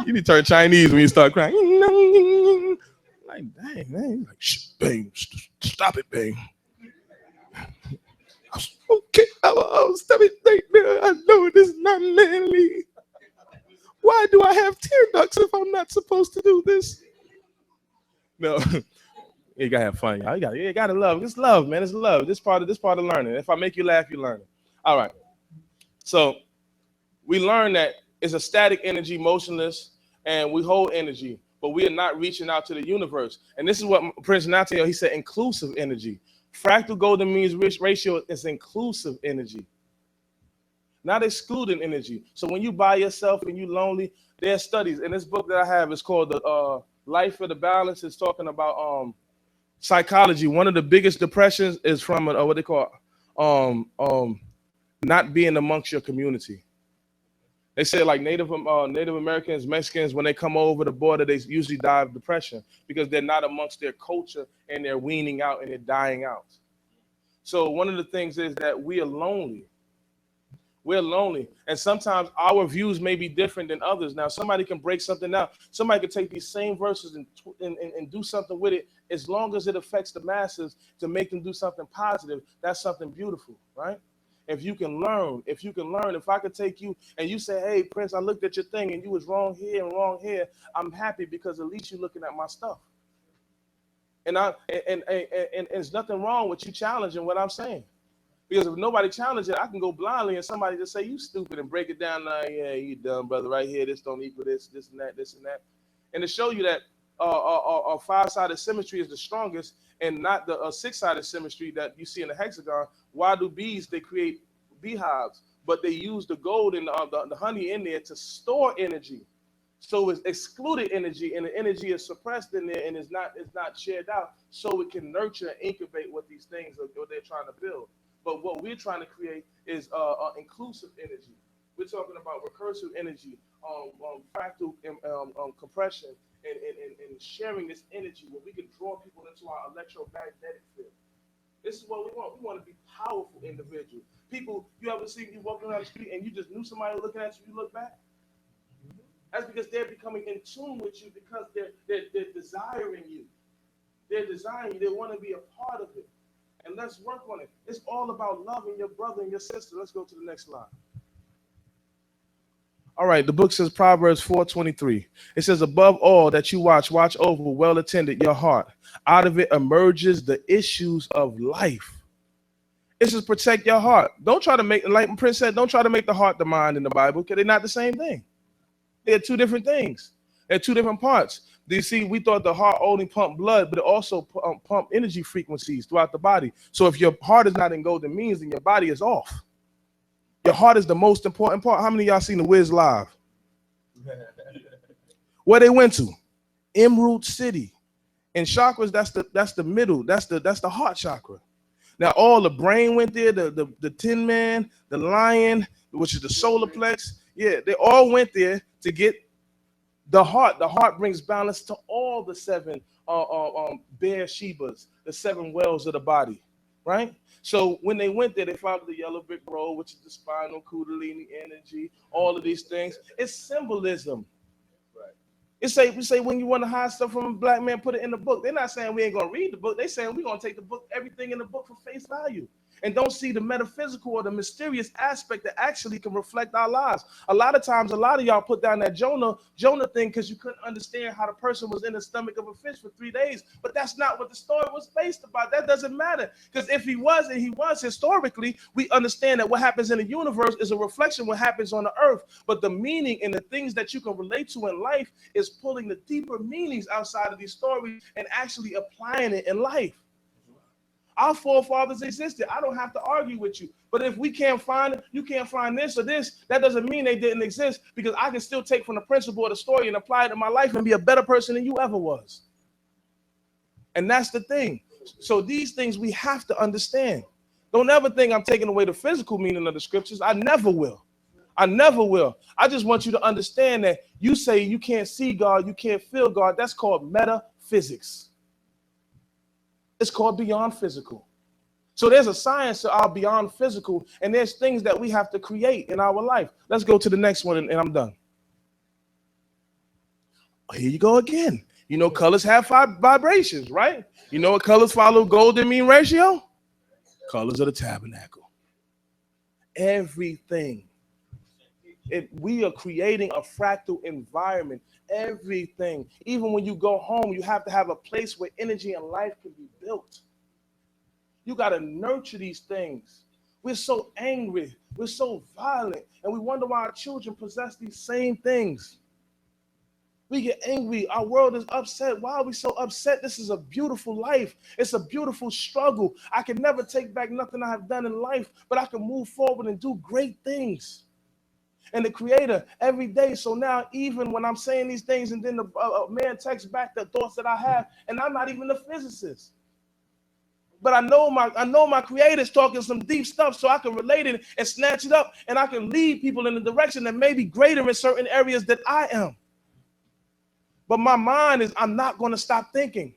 You need to turn Chinese when you start crying. Like, dang, man. Like, shh, bang, stop it, bang. Okay, I'll stop it right there. I know this is not manly. Why do I have tear ducts if I'm not supposed to do this? No, you gotta have fun, y'all. You gotta love. It's love, man. It's love. This part of learning. If I make you laugh, you learn it. All right. So we learn that it's a static energy, motionless, and we hold energy, but we are not reaching out to the universe. And this is what Prince Nathaniel, he said, inclusive energy. Fractal golden means ratio is inclusive energy, not excluding energy. So when you by yourself and you lonely, there are studies. And this book that I have is called the Life of the Balance. It's talking about psychology. One of the biggest depressions is from what they call not being amongst your community. They say like Native Americans, Mexicans, when they come over the border, they usually die of depression because they're not amongst their culture and they're weaning out and they're dying out. So one of the things is that we are lonely. We're lonely. And sometimes our views may be different than others. Now, somebody can break something out. Somebody can take these same verses and do something with it. As long as it affects the masses to make them do something positive, that's something beautiful, right? If you can learn, if I could take you and you say, hey, Prince, I looked at your thing and you was wrong here and wrong here, I'm happy because at least you're looking at my stuff. And there's nothing wrong with you challenging what I'm saying. Because if nobody challenges it, I can go blindly and somebody just say, you stupid, and break it down. Yeah, you dumb, brother, right here. This don't equal this and that, this and that. And to show you that a five-sided symmetry is the strongest and not the six-sided symmetry that you see in the hexagon. Why do bees, they create beehives, but they use the gold and the honey in there to store energy. So it's excluded energy, and the energy is suppressed in there and it's not shared out, so it can nurture and incubate what these things are, what they're trying to build. But what we're trying to create is inclusive energy. We're talking about recursive energy, fractal compression, and sharing this energy where we can draw people into our electromagnetic field. This is what we want. We want to be powerful individuals. People, you ever see you walking down the street and you just knew somebody looking at you, you look back? That's because they're becoming in tune with you because they're desiring you. They're desiring you. They want to be a part of it. And let's work on it. It's all about loving your brother and your sister. Let's go to the next slide. All right, the book says Proverbs 4:23. It says, above all that you watch over, well attended your heart. Out of it emerges the issues of life. It says protect your heart. Don't try to make, like Prince said, don't try to make the heart the mind in the Bible, because they're not the same thing. They're two different things. They're two different parts. Do you see, we thought the heart only pumped blood, but it also pumped energy frequencies throughout the body. So if your heart is not in golden means, then your body is off. Your heart is the most important part. How many of y'all seen The Wiz live? Where they went to? Emerald City. In chakras, that's the middle. That's the heart chakra. Now all the brain went there, the Tin Man, the lion, which is the solar plex. Yeah, they all went there to get the heart. The heart brings balance to all the 7 Bear Shebas, the 7 wells of the body, right? So when they went there, they found the yellow brick road, which is the spinal kundalini energy, all of these things. It's symbolism. Right. We say when you want to hide stuff from a black man, put it in the book. They're not saying we ain't gonna read the book. They're saying we're gonna take the book, everything in the book for face value, and don't see the metaphysical or the mysterious aspect that actually can reflect our lives. A lot of times, a lot of y'all put down that Jonah thing because you couldn't understand how the person was in the stomach of a fish for 3 days. But that's not what the story was based about. That doesn't matter, because if he was, and he was historically, we understand that what happens in the universe is a reflection of what happens on the earth. But the meaning and the things that you can relate to in life is pulling the deeper meanings outside of these stories and actually applying it in life. Our forefathers existed. I don't have to argue with you. But if we can't find it, you can't find this or this, that doesn't mean they didn't exist, because I can still take from the principle of the story and apply it to my life and be a better person than you ever was. And that's the thing. So these things we have to understand. Don't ever think I'm taking away the physical meaning of the scriptures. I never will. I never will. I just want you to understand that you say you can't see God, you can't feel God. That's called metaphysics. It's called beyond physical. So there's a science to our beyond physical, and there's things that we have to create in our life. Let's go to the next one, and I'm done. Here you go again. You know, colors have vibrations, right? You know what colors follow golden mean ratio? Colors of the tabernacle. Everything. We are creating a fractal environment. Everything. Even when you go home, you have to have a place where energy and life can be built. You got to nurture these things. We're so angry. We're so violent. And we wonder why our children possess these same things. We get angry. Our world is upset. Why are we so upset? This is a beautiful life. It's a beautiful struggle. I can never take back nothing I have done in life, but I can move forward and do great things. And the Creator every day. So now, even when I'm saying these things, and then the man texts back the thoughts that I have, and I'm not even a physicist, but I know my Creator is talking some deep stuff, so I can relate it and snatch it up, and I can lead people in a direction that may be greater in certain areas that I am. But my mind is, I'm not going to stop thinking.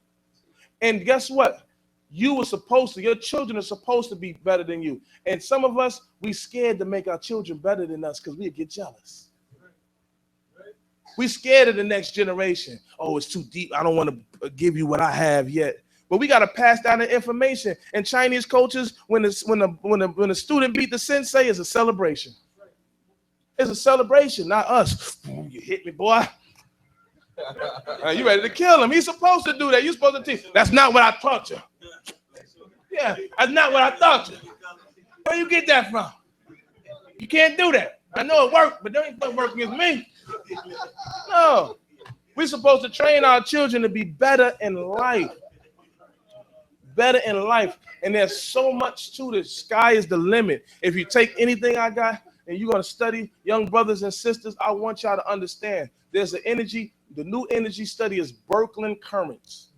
And guess what? Your children are supposed to be better than you. And some of us, we scared to make our children better than us because we get jealous. We scared of the next generation. Oh, it's too deep. I don't want to give you what I have yet. But we got to pass down the information. In Chinese cultures, when a student beat the sensei, it's a celebration. It's a celebration, not us. You hit me, boy. You ready to kill him. He's supposed to do that. You're supposed to teach. That's not what I taught you. Yeah, that's not what I taught you. Where you get that from? You can't do that. I know it worked, but don't ain't work against me. No. We're supposed to train our children to be better in life. Better in life. And there's so much to this. Sky is the limit. If you take anything I got and you're going to study, young brothers and sisters, I want y'all to understand there's an energy. The new energy study is Birkeland currents.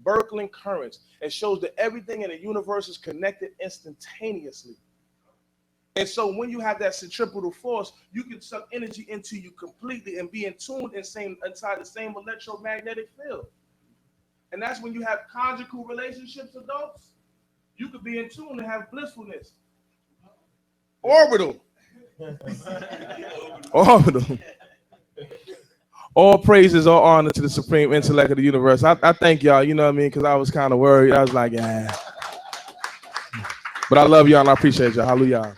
Birkeland currents. It shows that everything in the universe is connected instantaneously. And so when you have that centripetal force, you can suck energy into you completely and be in tune inside the same electromagnetic field. And that's when you have conjugal relationships, adults. You could be in tune and have blissfulness. Orbital. Orbital. All praises, all honor to the supreme intellect of the universe. I thank y'all, you know what I mean? Because I was kind of worried. I was like, yeah. But I love y'all and I appreciate y'all. Hallelujah.